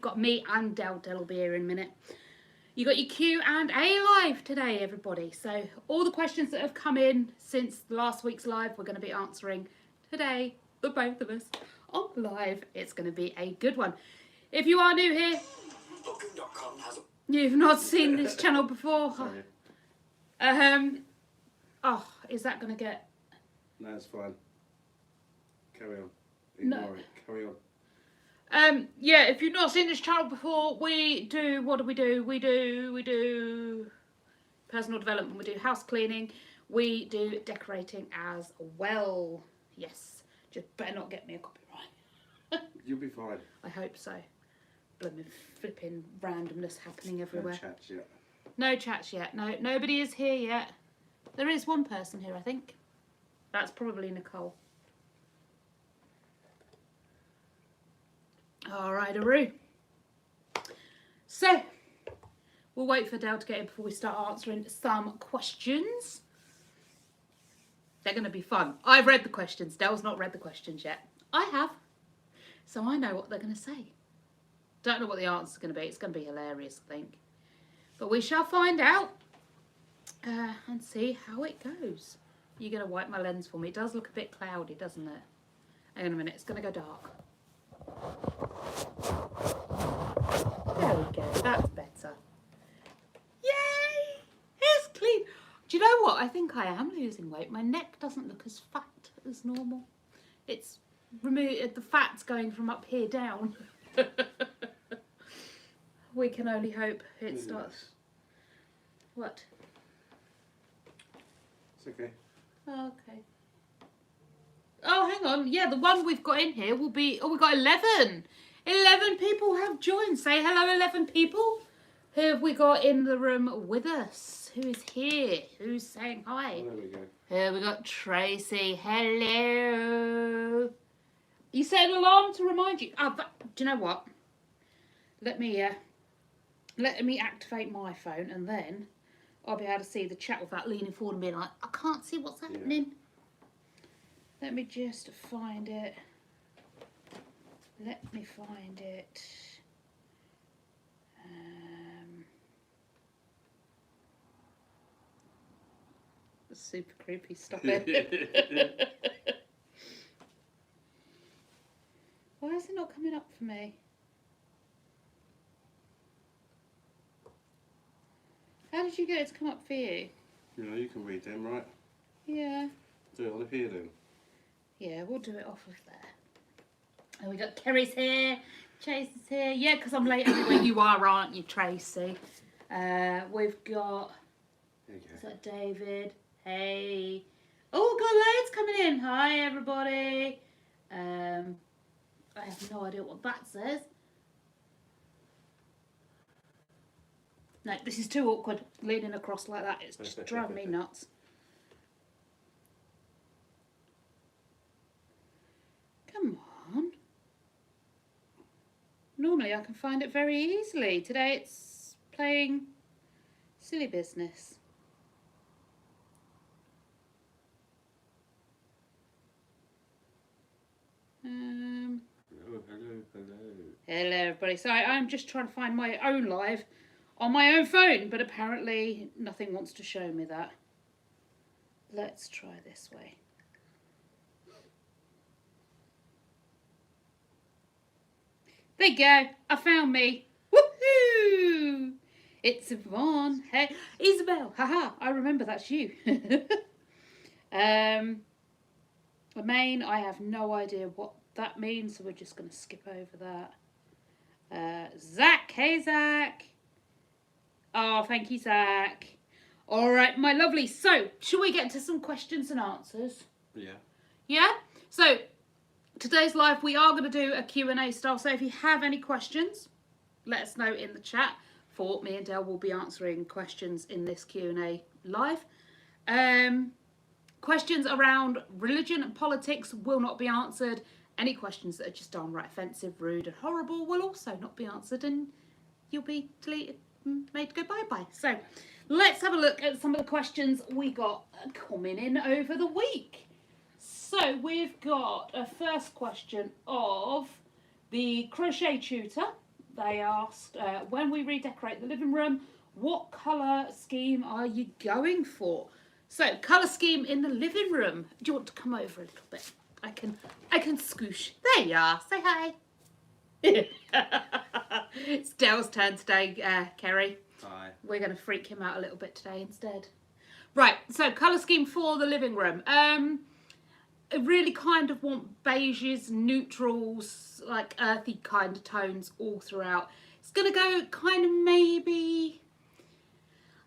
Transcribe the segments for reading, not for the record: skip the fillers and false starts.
Got me and Del will be here in a minute. You got your Q&A live today, everybody. So all the questions that have come in since last week's live, we're going to be answering today, the both of us, on live. It's going to be a good one. If you are new here, you've not seen this channel before. Oh, is that going to get... No, it's fine. Carry on. Ignore it. Carry on. Yeah, if you've not seen this channel before, we do, what do? We do personal development, we do house cleaning, we do decorating as well. Yes, just better not get me a copyright. You'll be fine. I hope so. Blooming flipping randomness happening everywhere. No chats yet. No chats yet. No, nobody is here yet. There is one person here, I think. That's probably Nicole. All right, Aru. So, we'll wait for Dale to get in before we start answering some questions. They're going to be fun. I've read the questions. Dale's not read the questions yet. I have. So I know what they're going to say. Don't know what the answer's going to be. It's going to be hilarious, I think. But we shall find out and see how it goes. You're going to wipe my lens for me. It does look a bit cloudy, doesn't it? Hang on a minute. It's going to go dark. There we go, that's better. Yay! It's clean. Do you know what? I think I am losing weight. My neck doesn't look as fat as normal. It's removed, the fat's going from up here down. We can only hope it starts. What? It's okay. Oh, okay. Oh, hang on. Yeah, the one we've got in here will be... Oh, we've got 11. 11 people have joined. Say hello, 11 people. Who have we got in the room with us? Who is here? Who's saying hi? Oh, there we go. Here we got Tracy. Hello. You set an alarm to remind you. Oh, but, do you know what? Let me activate my phone and then I'll be able to see the chat without leaning forward and being like, I can't see what's happening. Yeah. Let me just find it. Let me find it. That's super creepy. Stop it. Why is it not coming up for me? How did you get it to come up for you? You know, you can read them, right? Yeah. Do it on here then. Yeah, we'll do it off of there. And we got Kerry's here, Chase is here. Yeah, because I'm late everywhere. You are, aren't you, Tracy? We've got... Is that David? Hey. Oh, got Lairds coming in. Hi, everybody. I have no idea what that says. No, this is too awkward, leaning across like that. It's just driving me nuts. Come on. Normally I can find it very easily. Today it's playing silly business. Hello, everybody. So I'm just trying to find my own live on my own phone, but apparently nothing wants to show me that. Let's try this way. There you go. I found me. Woohoo! It's Yvonne. Hey, Isabel. Haha. I remember that's you. Main. I have no idea what that means, so we're just going to skip over that. Zach. Hey, Zach. Oh, thank you, Zach. All right, my lovely. So, shall we get to some questions and answers? Yeah. Yeah? So, today's live, we are going to do a Q&A style. So, if you have any questions, let us know in the chat. For me and Del will be answering questions in this Q&A live. Questions around religion and politics will not be answered. Any questions that are just downright offensive, rude and horrible will also not be answered, and you'll be deleted, made to go bye-bye. So let's have a look at some of the questions we got coming in over the week. So we've got a first question of the crochet tutor they asked, when we redecorate the living room, what colour scheme are you going for? So, colour scheme in the living room. Do you want to come over a little bit? I can scoosh. There you are. Say hi. It's Dell's turn today, Kerry. Hi. We're going to freak him out a little bit today instead. Right, so colour scheme for the living room. I really kind of want beiges, neutrals, like earthy kind of tones all throughout. It's going to go kind of maybe,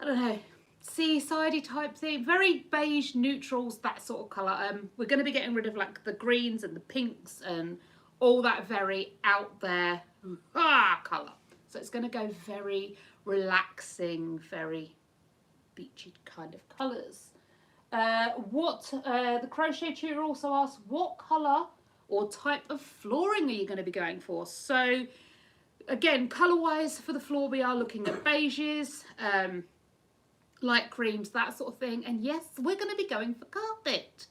I don't know, seaside-y type thing. Very beige, neutrals, that sort of colour. We're going to be getting rid of like the greens and the pinks and all that very out there colour. So it's going to go very relaxing, very beachy kind of colours. The crochet tutor also asked, what colour or type of flooring are you going to be going for? So again, colour wise for the floor we are looking at beiges, light creams, that sort of thing. And yes, we're going to be going for carpet.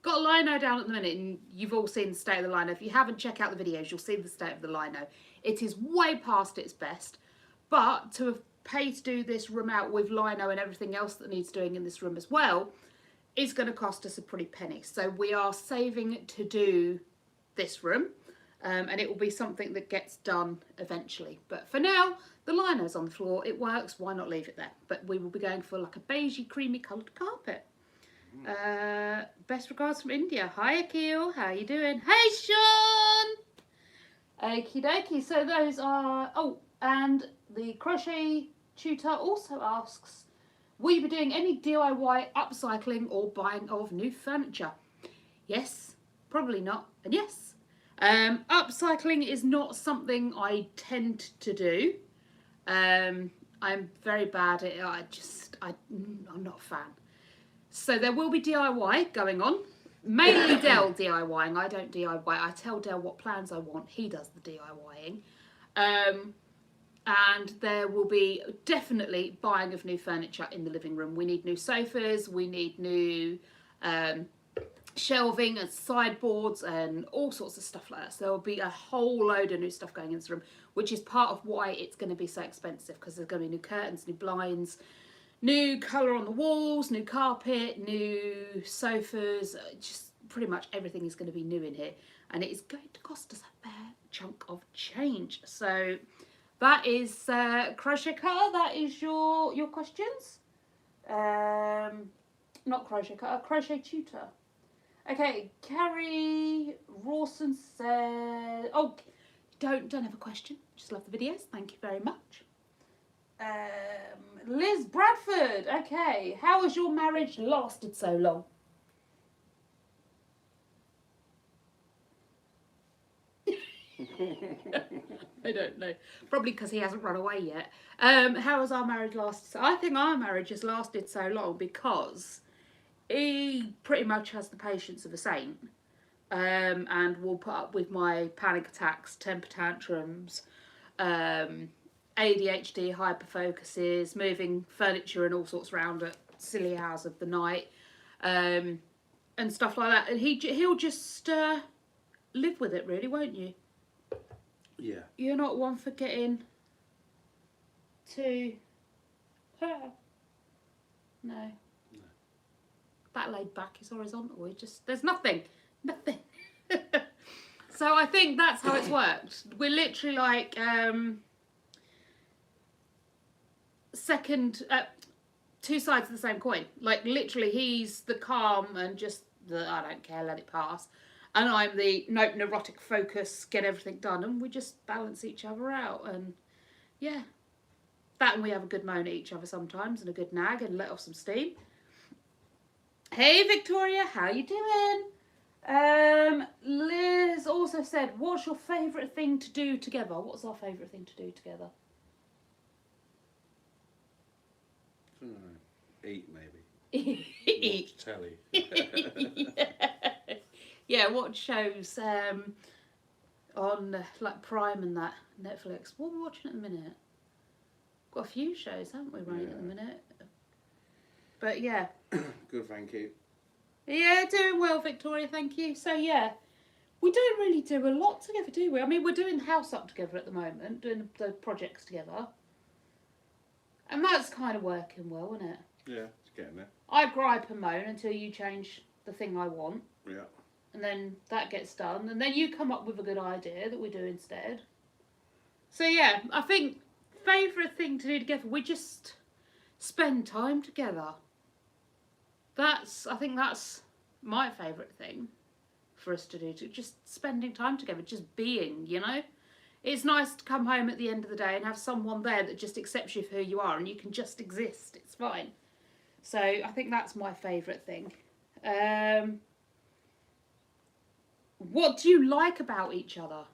Got lino down at the minute, and you've all seen the state of the lino. If you haven't, check out the videos, you'll see the state of the lino. It is way past its best, but to have paid to do this room out with lino and everything else that needs doing in this room as well, is going to cost us a pretty penny. So we are saving to do this room, and it will be something that gets done eventually. But for now, the lino's on the floor, it works, why not leave it there? But we will be going for like a beigey, creamy coloured carpet. Best regards from India. Hi Akil, how you doing? Hey Sean! Okie dokie, so those are, oh, and the crochet tutor also asks, will you be doing any DIY upcycling or buying of new furniture? Yes, probably not, and yes. Upcycling is not something I tend to do. I'm very bad at it. I'm not a fan. So there will be DIY going on. Mainly Dell DIYing. I don't DIY. I tell Dell what plans I want. He does the DIYing. And there will be definitely buying of new furniture in the living room. We need new sofas. We need new shelving and sideboards and all sorts of stuff like that. So there will be a whole load of new stuff going in this room, which is part of why it's going to be so expensive, because there's going to be new curtains, new blinds, new colour on the walls, new carpet, new sofas, just pretty much everything is going to be new in here. And it is going to cost us a fair chunk of change. So that is Crochet Cutter, that is your questions. Not Crochet Cutter, Crochet Tutor. Okay, Carrie Rawson said, oh, don't have a question, just love the videos, thank you very much. Liz Bradford, okay, how has your marriage lasted so long? I don't know, probably because he hasn't run away yet. How has our marriage lasted? So I think our marriage has lasted so long because he pretty much has the patience of a saint, and will put up with my panic attacks, temper tantrums, ADHD, hyperfocuses, moving furniture and all sorts around at silly hours of the night, and stuff like that. And he'll just live with it, really, won't you? Yeah. You're not one for getting too... No. That laid back is horizontal. It just, there's nothing. So I think that's how it's worked. We're literally like two sides of the same coin. Like literally he's the calm and just the I don't care, let it pass. And I'm the nope, neurotic focus, get everything done, and we just balance each other out. And yeah, that, and we have a good moan at each other sometimes and a good nag and let off some steam. Hey Victoria, how you doing? Liz also said, what's your favourite thing to do together? What's our favourite thing to do together? Eat, maybe. Eat. Watch telly. Yeah, watch shows on like Prime and that, Netflix. What are we watching at the minute? Got a few shows, haven't we, running at the minute? But yeah. Good, thank you. Yeah, doing well, Victoria, thank you. So yeah, We don't really do a lot together, do we? I mean, we're doing the house up together at the moment, doing the projects together. And that's kind of working well, isn't it? Yeah, it's getting there. I gripe and moan until you change the thing I want. Yeah. And then that gets done. And then you come up with a good idea that we do instead. So, yeah, I think favourite thing to do together, we just spend time together. I think that's my favourite thing for us to do, just spending time together, just being, you know. It's nice to come home at the end of the day and have someone there that just accepts you for who you are and you can just exist. It's fine. So I think that's my favourite thing. What do you like about each other?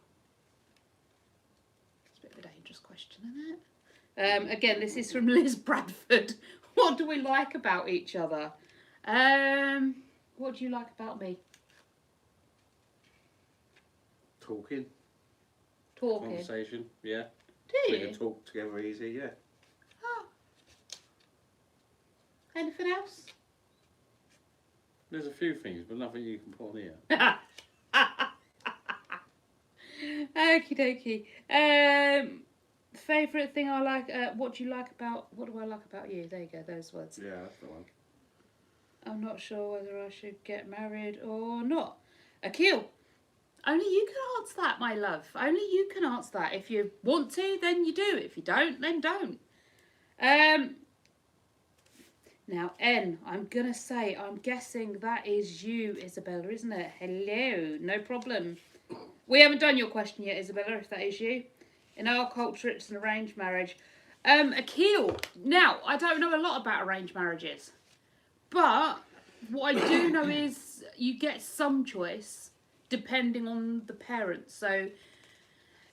It's a bit of a dangerous question, isn't it? Again, this is from Liz Bradford. What do we like about each other? What do you like about me? Talking. Conversation, yeah. Do We you? can talk together easy, yeah. Oh. Anything else? There's a few things, but nothing you can put on here. Okie dokie. Favourite thing I like, what do I like about you? There you go, those words. Yeah, that's the one. I'm not sure whether I should get married or not. Akil, only you can answer that, my love. Only you can answer that. If you want to, then you do. If you don't, then don't. Now, N, I'm guessing that is you, Isabella, isn't it? Hello, no problem. We haven't done your question yet, Isabella, if that is you. In our culture, it's an arranged marriage. Akil, now, I don't know a lot about arranged marriages. But what I do know is you get some choice depending on the parents. So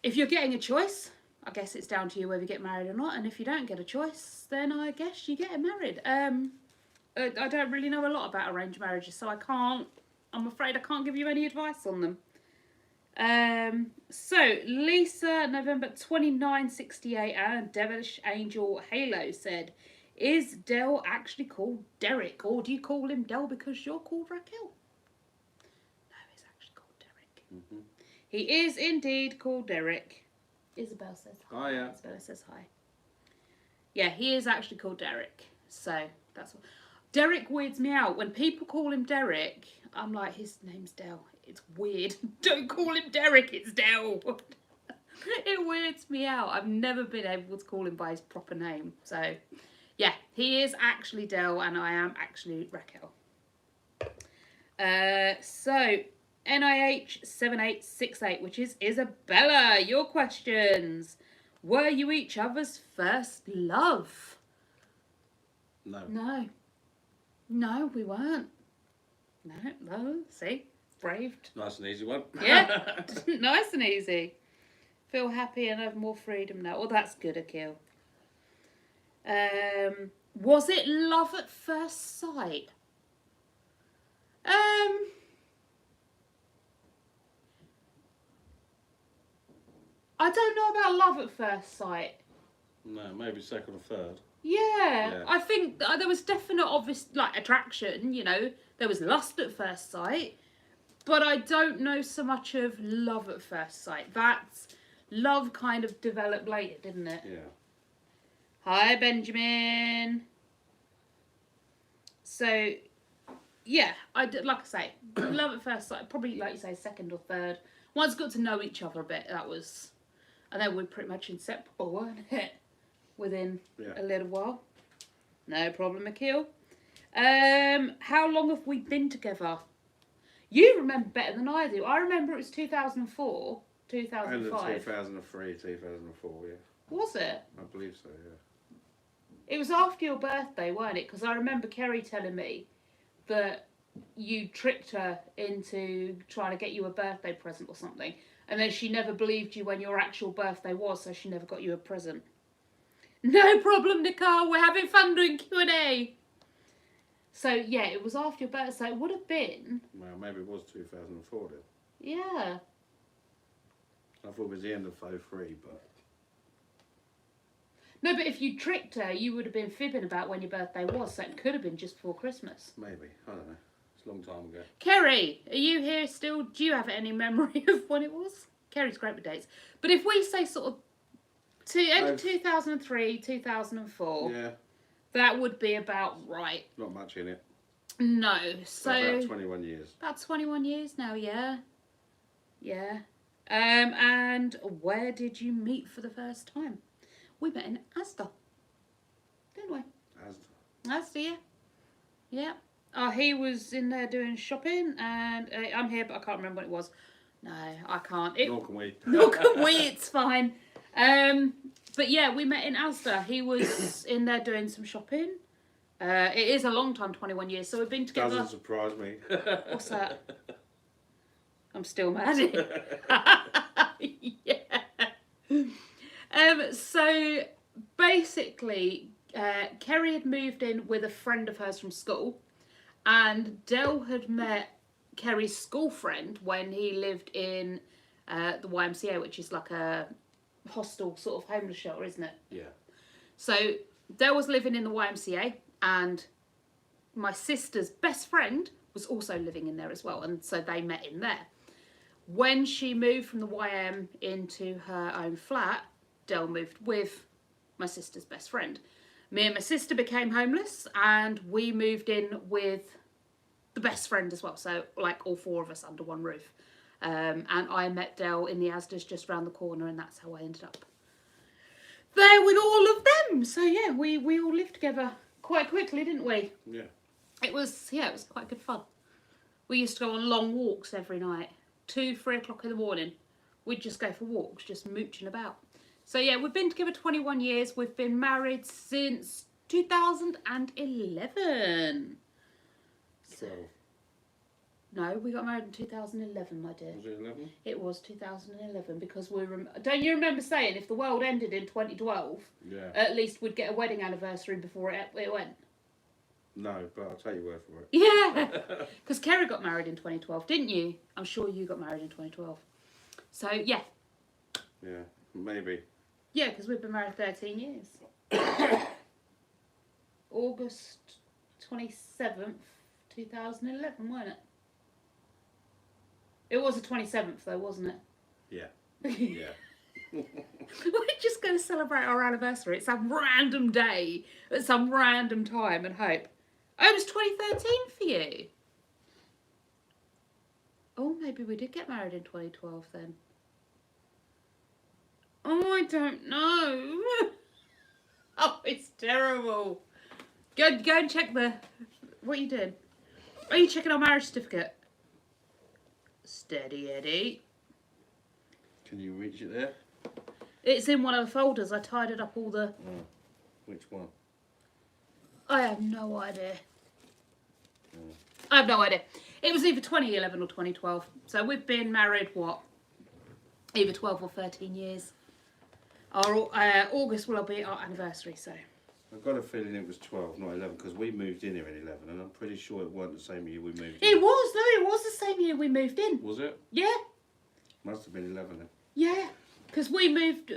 if you're getting a choice, I guess it's down to you whether you get married or not. And if you don't get a choice, then I guess you get married. I don't really know a lot about arranged marriages, so I'm afraid I can't give you any advice on them. So Lisa, November 2968, and Devilish Angel Halo said, is Del actually called Derek, or do you call him Del because you're called Raquel? No, he's actually called Derek. Mm-hmm. He is indeed called Derek. Isabel says hi. Oh, yeah. Isabella says hi. Yeah, he is actually called Derek. So that's what. Derek weirds me out. When people call him Derek, I'm like, his name's Del. It's weird. Don't call him Derek, it's Del. It weirds me out. I've never been able to call him by his proper name. So, yeah, he is actually Del and I am actually Raquel. So, NIH7868, which is Isabella, your questions. Were you each other's first love? No. No, we weren't. No, see? Braved. Nice and easy one. Yeah, nice and easy. Feel happy and have more freedom now. Well, that's good, Akil. Was it love at first sight? I don't know about love at first sight. No, maybe second or third. Yeah, I think there was definite obvious attraction, you know. There was lust at first sight. But I don't know so much of love at first sight. That's love kind of developed later, didn't it? Yeah. Hi, Benjamin. So, yeah, like I say, love at first sight, probably, like you say, second or third. Once got to know each other a bit, that was... And then we're pretty much inseparable, weren't it? Within a little while. No problem, Akil. How long have we been together? You remember better than I do. I remember it was 2004, 2005. End of 2003, 2004, yeah. Was it? I believe so, yeah. It was after your birthday, weren't it? Because I remember Kerry telling me that you tricked her into trying to get you a birthday present or something. And then she never believed you when your actual birthday was, so she never got you a present. No problem, Nicole. We're having fun doing Q&A. So, yeah, it was after your birthday. So it would have been... Well, maybe it was 2004 then. Yeah. I thought it was the end of 2003, but... No, but if you tricked her, you would have been fibbing about when your birthday was, so it could have been just before Christmas. Maybe. I don't know. It's a long time ago. Kerry, are you here still? Do you have any memory of when it was? Kerry's great with dates. But if we say sort of end of 2003, 2004, Yeah. that would be about right. Not much in it. No, so about 21 years. About 21 years now, yeah. Yeah. And where did you meet for the first time? We met in Asda, didn't we? Asda, yeah. Yeah. He was in there doing shopping, and I'm here, but I can't remember what it was. No, I can't. Nor can we. Nor can we, it's fine. But yeah, we met in Asda. He was in there doing some shopping. It is a long time, 21 years, so we've been together. Doesn't surprise me. What's that? I'm still mad. Yeah. So basically, Kerry had moved in with a friend of hers from school, and Del had met Kerry's school friend when he lived in the YMCA, which is like a hostel sort of homeless shelter, isn't it? Yeah. So Del was living in the YMCA, and my sister's best friend was also living in there as well, and so they met in there. When she moved from the YM into her own flat, Del moved with my sister's best friend. Me and my sister became homeless, and we moved in with the best friend as well, so like all four of us under one roof. And I met Del in the Asda's just round the corner, and that's how I ended up there with all of them. So yeah, we all lived together quite quickly, didn't we? Yeah. It was quite good fun. We used to go on long walks every night, 2-3 o'clock in the morning. We'd just go for walks, just mooching about. So yeah, we've been together 21 years. We've been married since 2011. 12. No, we got married in 2011, my dear. Was it 11? It was 2011 because don't you remember saying if the world ended in 2012, Yeah. at least we'd get a wedding anniversary before it went? No, but I'll take your word for it. Yeah, because Kerry got married in 2012, didn't you? I'm sure you got married in 2012. So yeah. Yeah, maybe. Yeah, because we've been married 13 years. August 27th, 2011, wasn't it? It was the 27th though, wasn't it? Yeah. Yeah. We're just going to celebrate our anniversary at some random day, at some random time and hope. Oh, it was 2013 for you. Oh, maybe we did get married in 2012 then. Oh, I don't know. Oh, it's terrible. Go and check what you did. Are you checking our marriage certificate? Steady Eddie. Can you reach it there? It's in one of the folders. I tidied up all the... Oh. Which one? I have no idea. Oh. I have no idea. It was either 2011 or 2012. So we've been married, what? Either 12 or 13 years. Our August will be our anniversary, so... I've got a feeling it was 12, not 11, because we moved in here in 11, and I'm pretty sure it wasn't the same year we moved in. It was the same year we moved in. Was it? Yeah. Must have been 11 then. Yeah. Because we moved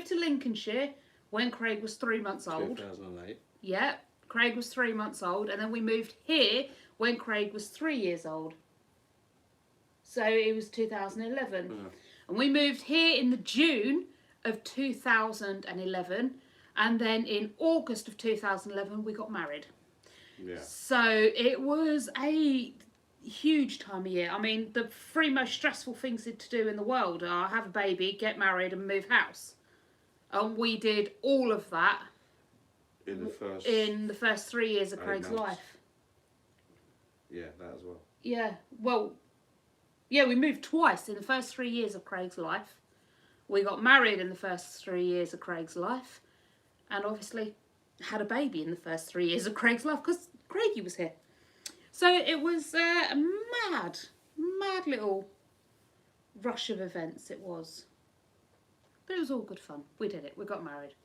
to Lincolnshire when Craig was 3 months old. 2008. Yeah, Craig was 3 months old, and then we moved here when Craig was 3 years old. So it was 2011. Yeah. And we moved here in the June of 2011, and then in August of 2011 we got married. Yeah. So it was a huge time of year. I mean, the three most stressful things to do in the world are have a baby, get married, and move house. And we did all of that In the first 3 years of 8 Craig's months. life. Yeah, that as well. Yeah, well, yeah, we moved twice in the first 3 years of Craig's life. We got married in the first 3 years of Craig's life. And obviously had a baby in the first 3 years of Craig's life because Craigie was here. So it was a mad little rush of events it was. But it was all good fun. We did it. We got married.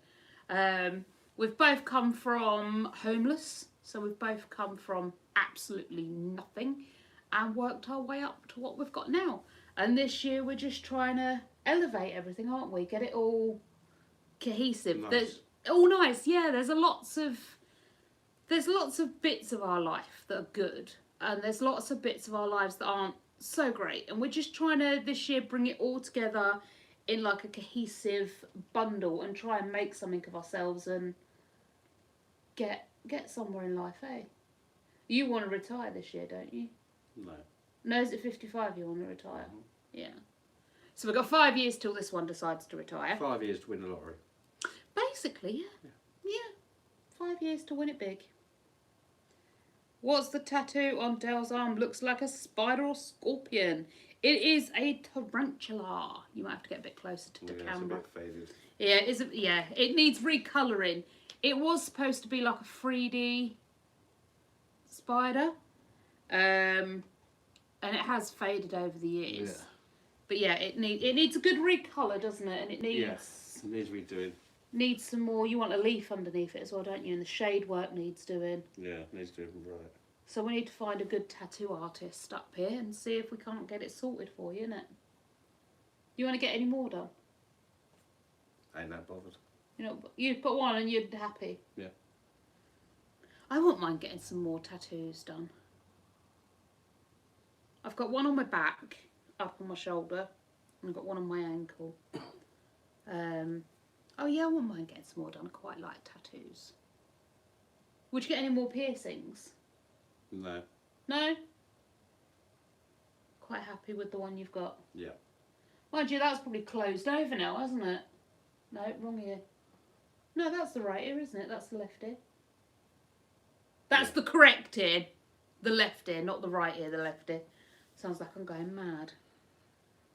We've both come from homeless. So we've both come from absolutely nothing and worked our way up to what we've got now. And this year we're just trying to elevate everything, aren't we? Get it all cohesive. Nice. There's all nice, yeah. There's lots of there's lots of bits of our life that are good, and there's lots of bits of our lives that aren't so great, and we're just trying to this year bring it all together in like a cohesive bundle and try and make something of ourselves and get somewhere in life, eh? You want to retire this year, don't you? No. No, is it 55 you want to retire? Mhm. Yeah. So we've got 5 years till this one decides to retire. 5 years to win the lottery. Basically, yeah. 5 years to win it big. What's the tattoo on Dale's arm? Looks like a spider or scorpion. It is a tarantula. You might have to get a bit closer to the camera. It's a bit faded. Yeah, it needs recolouring. It was supposed to be like a 3D spider. And it has faded over the years. Yeah. But yeah, it needs a good recolour, doesn't it? And it needs... Yes, it needs redoing. Needs some more. You want a leaf underneath it as well, don't you? And the shade work needs doing. Yeah, it needs doing right. So we need to find a good tattoo artist up here and see if we can't get it sorted for you, innit? You want to get any more done? I ain't that bothered. You know, you've got one and you're happy. Yeah. I wouldn't mind getting some more tattoos done. I've got one on my back, up on my shoulder, and I've got one on my ankle. Oh yeah, I wouldn't mind getting some more done. I quite like tattoos. Would you get any more piercings? No. No? Quite happy with the one you've got? Yeah. Mind you, that's probably closed over now, hasn't it? No, wrong ear. No, that's the right ear, isn't it? That's the left ear. That's the correct ear. The left ear, not the right ear, the left ear. Sounds like I'm going mad.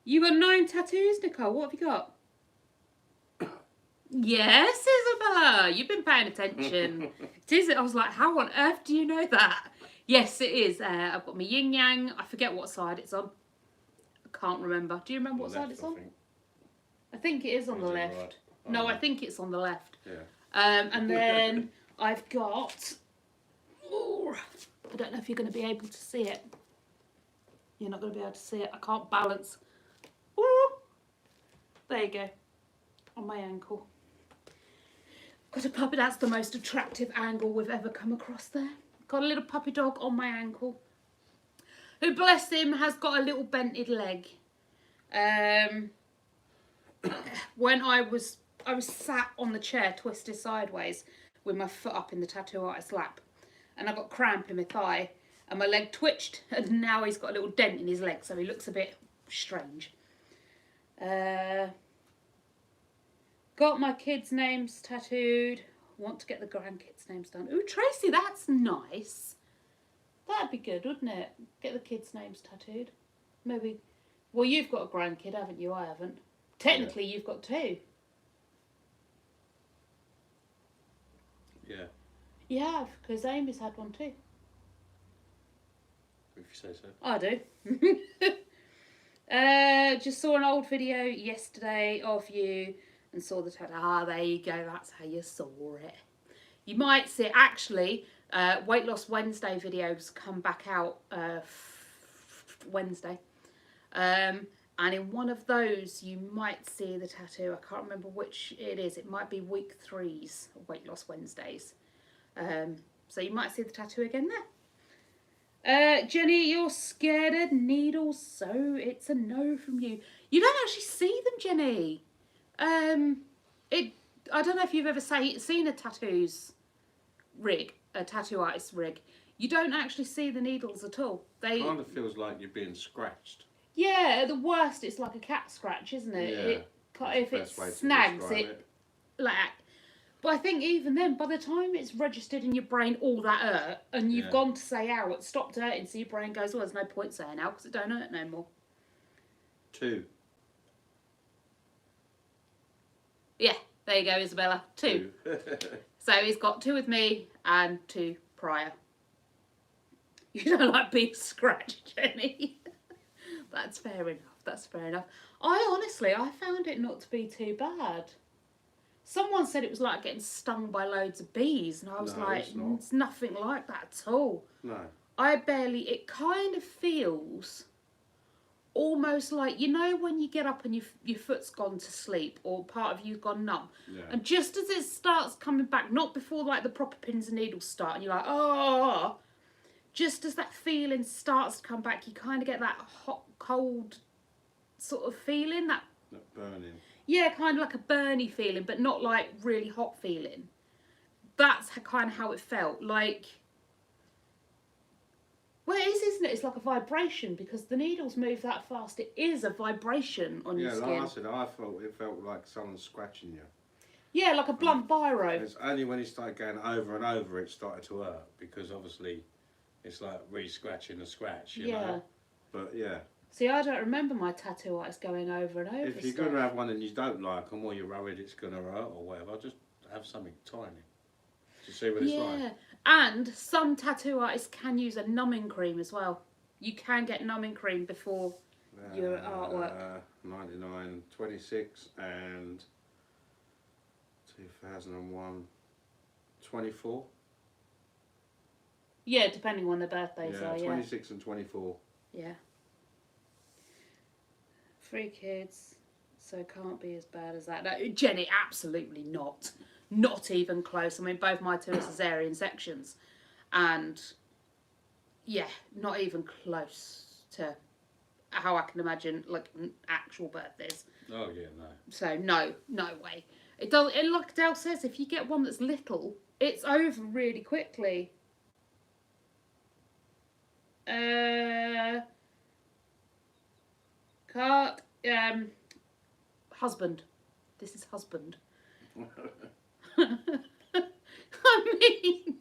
You got 9 tattoos, Nicole. What have you got? Yes, Isabella. You've been paying attention. It is. I was like, how on earth do you know that? Yes, it is. I've got my yin yang. I forget what side it's on. I can't remember. Do you remember what side it's on? I think it is on the left. Right? No, I think it's on the left. Yeah. And then I've got... Ooh, I don't know if you're going to be able to see it. You're not going to be able to see it. I can't balance. Ooh. There you go. On my ankle. Got a puppy. That's the most attractive angle we've ever come across there. Got a little puppy dog on my ankle. Who, bless him, has got a little bented leg. When I was sat on the chair twisted sideways with my foot up in the tattoo artist's lap, and I got cramp in my thigh and my leg twitched, and now he's got a little dent in his leg, so he looks a bit strange. Got my kids' names tattooed. Want to get the grandkids' names done. Ooh, Tracy, that's nice. That'd be good, wouldn't it? Get the kids' names tattooed. Maybe. Well, you've got a grandkid, haven't you? I haven't. Technically, you've got 2. Yeah. You have, because Amy's had one too. If you say so. I do. Just saw an old video yesterday of you and saw the tattoo. Ah, there you go. That's how you saw it. You might see, actually, Weight Loss Wednesday videos come back out Wednesday. And in one of those, you might see the tattoo. I can't remember which it is. It might be week 3's Weight Loss Wednesdays. So you might see the tattoo again there. Jenny, you're scared of needles, so it's a no from you. You don't actually see them, Jenny. I don't know if you've ever seen a tattoo artist rig. You don't actually see the needles at all. They kind of feels like you're being scratched. Yeah, at the worst, it's like a cat scratch, isn't it? Yeah. If it snags it, like. But I think even then, by the time it's registered in your brain all that hurt, and you've gone to say ow, it stopped hurting, so your brain goes, well, there's no point saying ow because it don't hurt no more. 2. Yeah, there you go, Isabella. 2. So he's got 2 with me and 2 prior. You don't like being scratched, Jenny. That's fair enough. That's fair enough. I found it not to be too bad. Someone said it was like getting stung by loads of bees, and I was like, it's nothing like that at all. No. It kind of feels almost like, you know, when you get up and your foot's gone to sleep or part of you's gone numb. Yeah. And just as it starts coming back, not before like the proper pins and needles start and you're like, oh, just as that feeling starts to come back, you kind of get that hot, cold sort of feeling. That burning. Yeah, kind of like a burny feeling, but not like really hot feeling. That's kind of how it felt. Like, well, it is, isn't it? It's like a vibration because the needles move that fast. It is a vibration on your skin. Yeah, like I said, I felt it felt like someone scratching you. Yeah, like a blunt biro. It's only when it started going over and over it started to hurt because obviously it's like re-scratching a scratch, you know? But yeah. See, I don't remember my tattoo artist going over and over. If you're going to have one and you don't like them or you're worried it's going to hurt or whatever, just have something tiny to see what it's like. Yeah, and some tattoo artists can use a numbing cream as well. You can get numbing cream before your artwork. 99, 26 and 2001, 24. Yeah, depending on their birthdays are, 26 and 24. Yeah. 3 kids, so it can't be as bad as that. No, Jenny, absolutely not. Not even close. I mean, both my 2 are cesarean sections. And, yeah, not even close to how I can imagine, like, actual birthdays. Oh, yeah, no. So, no way. It does. And like Dale says, if you get one that's little, it's over really quickly. Husband. This is husband. I mean,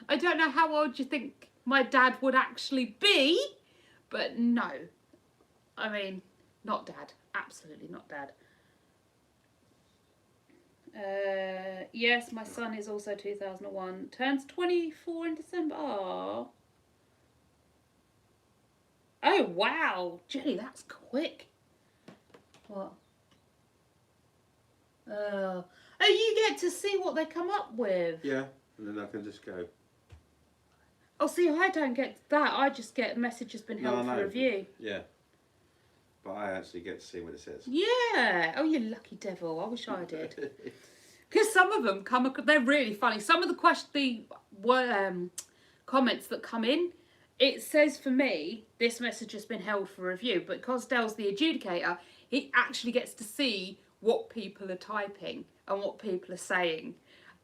I don't know how old you think my dad would actually be, but no. I mean, not dad. Absolutely not dad. Yes, my son is also 2001. Turns 24 in December. Aww. Oh, wow. Jenny, that's quick. What? Oh, you get to see what they come up with. Yeah, and then I can just go. Oh, see, I don't get that. I just get a message has been held for review. Yeah. But I actually get to see what it says. Yeah. Oh, you lucky devil. I wish I did. Because some of them they're really funny. Some of the comments that come in, it says for me, this message has been held for review. But because Dell's the adjudicator, he actually gets to see what people are typing and what people are saying.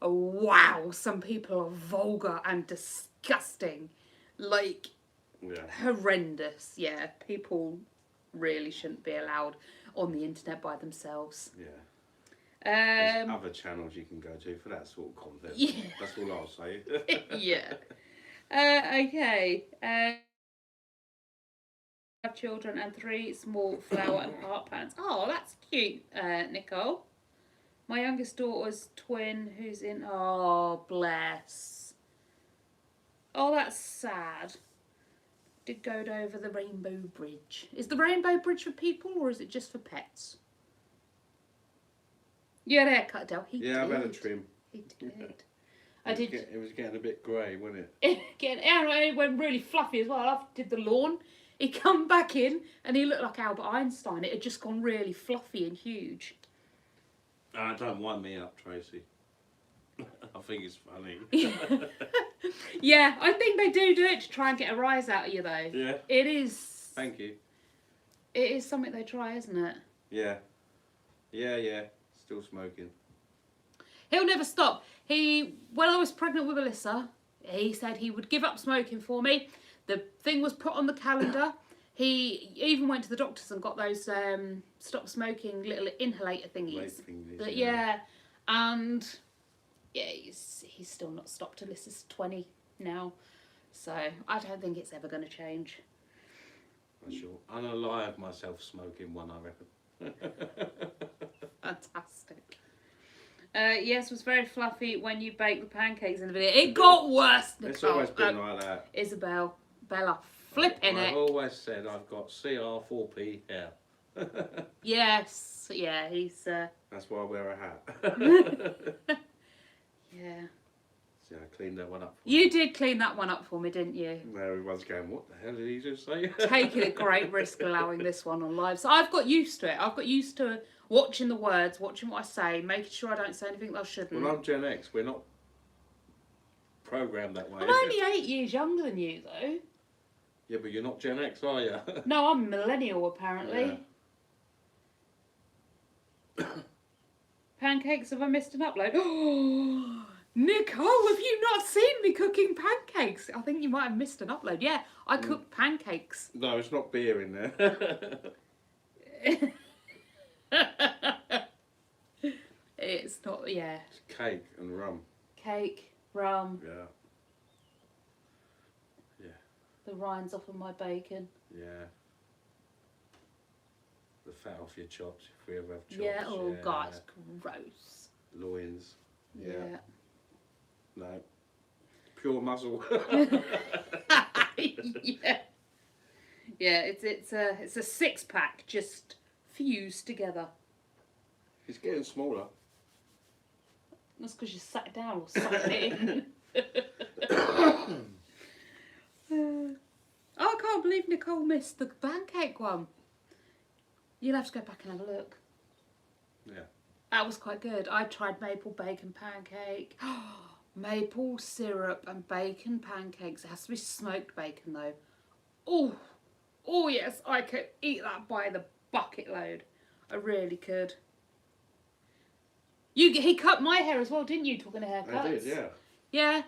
Oh, wow, some people are vulgar and disgusting. Like, horrendous. Yeah, people really shouldn't be allowed on the internet by themselves. Yeah. There's other channels you can go to for that sort of content. Yeah. That's all I'll say. Yeah. Okay. Have children and 3 small flower and heart plants. Oh, that's cute, Nicole. My youngest daughter's twin who's in... Oh, bless. Oh, that's sad. Did go over the Rainbow Bridge. Is the Rainbow Bridge for people or is it just for pets? You had a haircut, Del. Yeah, I've had a trim. He did. It was getting a bit grey, wasn't it? It went really fluffy as well. I did the lawn. He come back in and he looked like Albert Einstein. It had just gone really fluffy and huge. Don't wind me up, Tracy. I think it's funny. Yeah, I think they do it to try and get a rise out of you, though. Yeah. It is. Thank you. It is something they try, isn't it? Yeah. Yeah. Still smoking. He'll never stop. When I was pregnant with Alyssa, he said he would give up smoking for me. The thing was put on the calendar. He even went to the doctors and got those stop smoking little inhalator thingies. But yeah, and yeah, he's still not stopped. Alyssa's 20 now, so I don't think it's ever going to change. I'm sure. Unalive myself smoking one, I reckon. Fantastic. Yes, it was very fluffy when you baked the pancakes in the video. It got worse, Nicole. It's always been like that. Bella, flipping it. I've always said I've got CR4P hair. Yes, yeah, he's... That's why I wear a hat. Yeah. Yeah, I cleaned that one up. You did clean that one up for me, didn't you? Now everyone's going, what the hell did he just say? Taking a great risk allowing this one on live. So I've got used to it. I've got used to watching the words, watching what I say, making sure I don't say anything that I shouldn't. Well, I'm Gen X. We're not programmed that way. I'm only 8 years younger than you, though. Yeah, but you're not Gen X, are you? No, I'm a millennial, apparently. Yeah. Pancakes, have I missed an upload? Oh, Nicole, have you not seen me cooking pancakes? I think you might have missed an upload. Yeah, I cook pancakes. No, it's not beer in there. It's not, yeah. It's cake and rum. Cake, rum, Yeah. Yeah. the rinds off of my bacon. Yeah. The fat off your chops, if we ever have chops. Yeah, oh God, it's gross. Loins. Yeah. Yeah. No. Pure muscle. Yeah. Yeah, it's a 6-pack just fused together. It's getting smaller. That's because you sat down or sucked it in. Oh, I can't believe Nicole missed the pancake one. You'll have to go back and have a look. Yeah. That was quite good. I tried maple bacon pancake. Maple syrup and bacon pancakes. It has to be smoked bacon though. Oh yes, I could eat that by the bucket load. I really could. He cut my hair as well, didn't you? Talking of haircuts. I did, yeah. Yeah.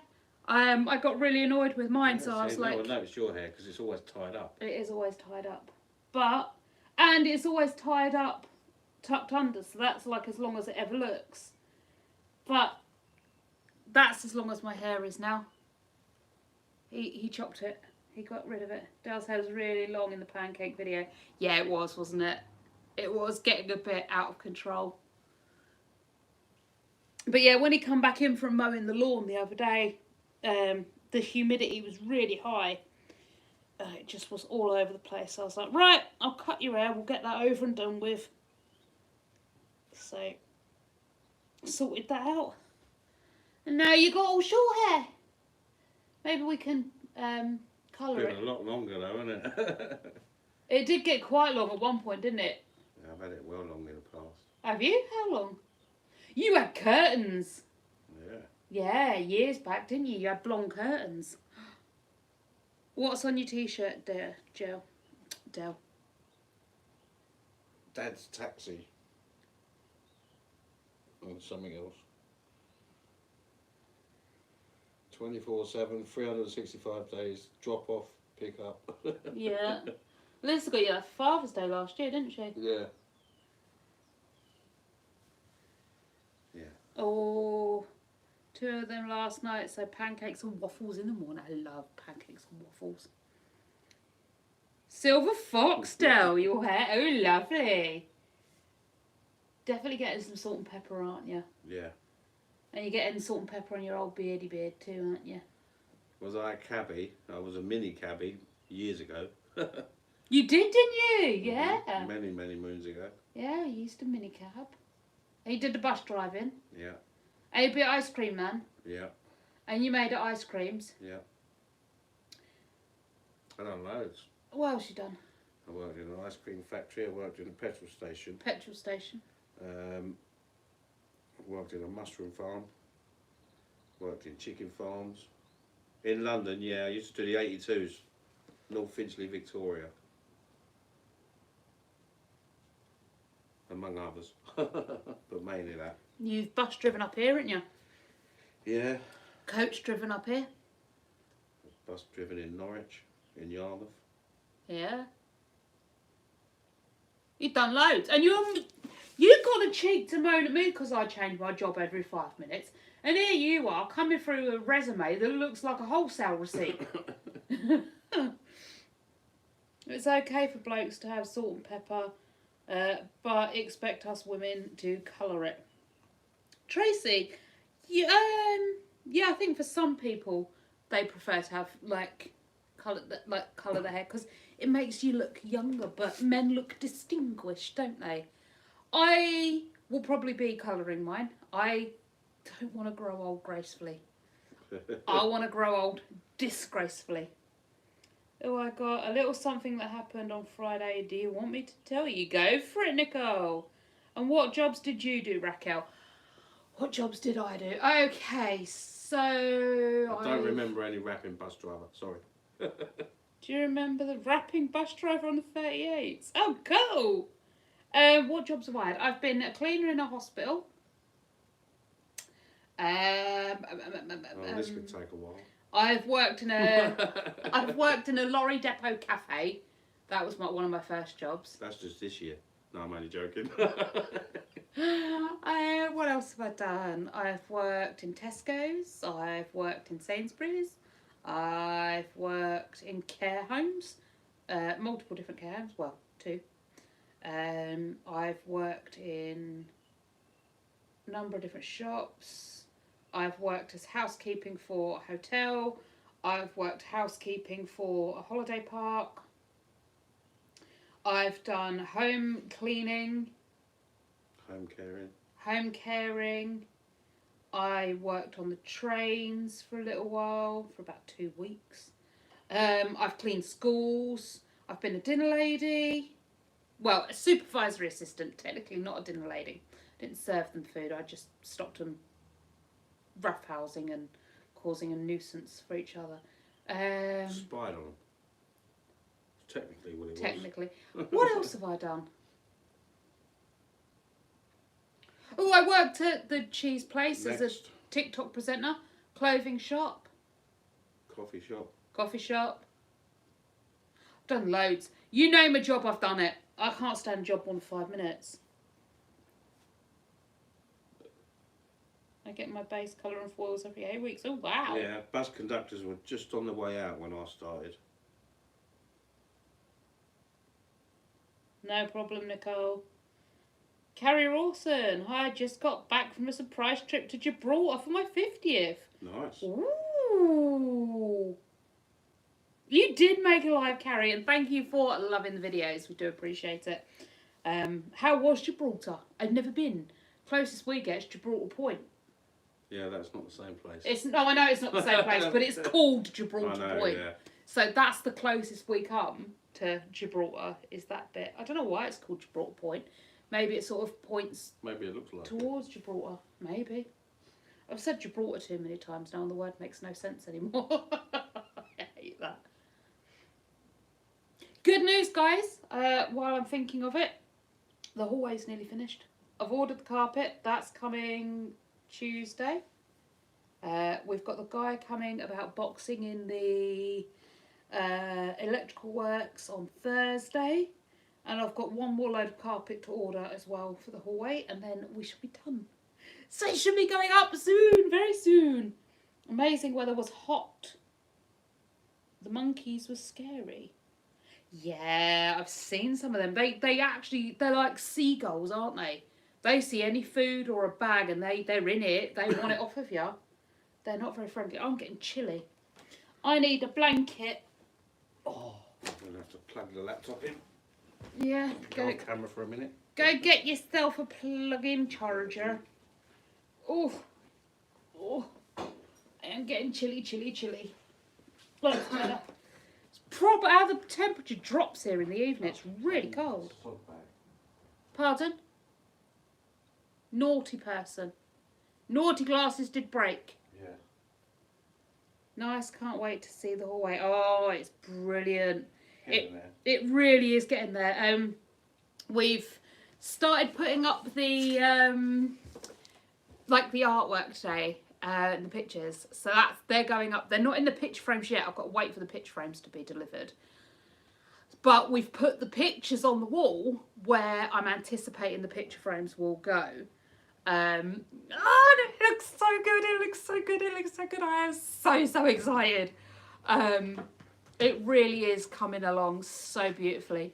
I got really annoyed with mine, so I was like, no one noticed your hair because it's always tied up. it is always tied up, and it's always tied up, tucked under. So that's like as long as it ever looks. But that's as long as my hair is now. He chopped it. He got rid of it. Dale's hair was really long in the pancake video. Yeah, it was, wasn't it? It was getting a bit out of control. But yeah, when he come back in from mowing the lawn the other day, the humidity was really high. It just was all over the place. I was like, right, I'll cut your hair. We'll get that over and done with. So, sorted that out. And now you got all short hair. Maybe we can colour It's it. been a lot longer though, isn't it? It did get quite long at one point, didn't it? Yeah, I've had it well long in the past. Have you? How long? You had curtains. Yeah. Yeah, years back, didn't you? You had blonde curtains. What's on your t-shirt there, Del? Dad's taxi. And something else. 24/7, 365 days, drop off, pick up. Yeah. Lisa got you Father's Day last year, didn't she? Yeah. Yeah. Oh, 2 of them last night. So pancakes and waffles in the morning. I love pancakes and waffles. Silver Fox, Del, your hair. Oh, lovely. Definitely getting some salt and pepper, aren't you? Yeah. And you're getting salt and pepper on your old beardy beard too, aren't you? Was I a cabbie? I was a mini cabbie years ago. You did, didn't you? Yeah. Many, many moons ago. Yeah, you used to minicab. And you did the bus driving. Yeah. And you'd be an ice cream man. Yeah. And you made ice creams. Yeah. I done loads. What else you done? I worked in an ice cream factory. I worked in a petrol station. Petrol station. Worked in a mushroom farm. Worked in chicken farms. In London, yeah, I used to do the 82s. North Finchley, Victoria. Among others. But mainly that. You've bus driven up here, haven't you? Yeah. Coach driven up here. Bus driven in Norwich, in Yarmouth. Yeah. You've done loads. And you've got the cheek to moan at me because I change my job every 5 minutes. And here you are coming through a resume that looks like a wholesale receipt. It's okay for blokes to have salt and pepper, but expect us women to colour it. Tracy, yeah, I think for some people they prefer to have colour the hair because it makes you look younger, but men look distinguished, don't they? I will probably be colouring mine. I don't want to grow old gracefully. I want to grow old disgracefully. Oh, I got a little something that happened on Friday. Do you want me to tell you? Go for it, Nicole. And what jobs did you do, Raquel? What jobs did I do? Okay, so... I don't remember any rapping bus driver, sorry. Do you remember the rapping bus driver on the 38s? Oh, cool! What jobs have I had? I've been a cleaner in a hospital. This could take a while. I've worked in a lorry depot cafe. That was one of my first jobs. That's just this year. No, I'm only joking. What else have I done? I've worked in Tesco's. I've worked in Sainsbury's. I've worked in care homes. Multiple different care homes. Well, 2. I've worked in a number of different shops. I've worked as housekeeping for a hotel. I've worked housekeeping for a holiday park. I've done home cleaning. Home caring. I worked on the trains for a little while, for about 2 weeks. I've cleaned schools. I've been a dinner lady. Well, a supervisory assistant, technically not a dinner lady. Didn't serve them food, I just stopped them roughhousing and causing a nuisance for each other. Spied on them. Technically what it was. Technically. What else have I done? Oh, I worked at the cheese place as a TikTok presenter. Clothing shop. Coffee shop. I've done loads. You name a job, I've done it. I can't stand a job more than 5 minutes. I get my base colour and foils every 8 weeks. Oh, wow. Yeah, bus conductors were just on the way out when I started. No problem, Nicole. Carrie Rawson. I just got back from a surprise trip to Gibraltar for my 50th. Nice. Ooh. You did make a live, Carrie, and thank you for loving the videos. We do appreciate it. How was Gibraltar? I've never been. Closest we get is Gibraltar Point. Yeah, that's not the same place. I know it's not the same place, but it's called Gibraltar Point. Yeah. So that's the closest we come to Gibraltar, is that bit. I don't know why it's called Gibraltar Point. Maybe it sort of points Maybe it looks like towards Gibraltar. Maybe. I've said Gibraltar too many times now and the word makes no sense anymore. I hate that. Good news, guys. While I'm thinking of it, the hallway's nearly finished. I've ordered the carpet. That's coming Tuesday. We've got the guy coming about boxing in the electrical works on Thursday. And I've got one more load of carpet to order as well for the hallway. And then we should be done. So it should be going up soon, very soon. Amazing weather, was hot. The monkeys were scary. Yeah, I've seen some of them. They're like seagulls, aren't they? They see any food or a bag and they're in it. They want it off of you. They're not very friendly. I'm getting chilly. I need a blanket. Oh. I'm going to have to plug the laptop in. Yeah. Go on camera for a minute. Go get yourself a plug-in charger. Oh. I am getting chilly. Well, it's better. It's proper how the temperature drops here in the evening. It's really cold. Pardon? Naughty person. Naughty glasses did break. Yeah. Nice, can't wait to see the hallway. Oh, it's brilliant. There. It really is getting there. We've started putting up the like the artwork today, the pictures. So they're going up. They're not in the picture frames yet. I've got to wait for the picture frames to be delivered. But we've put the pictures on the wall where I'm anticipating the picture frames will go. Oh, it looks so good. It looks so good. I am so excited. It really is coming along so beautifully.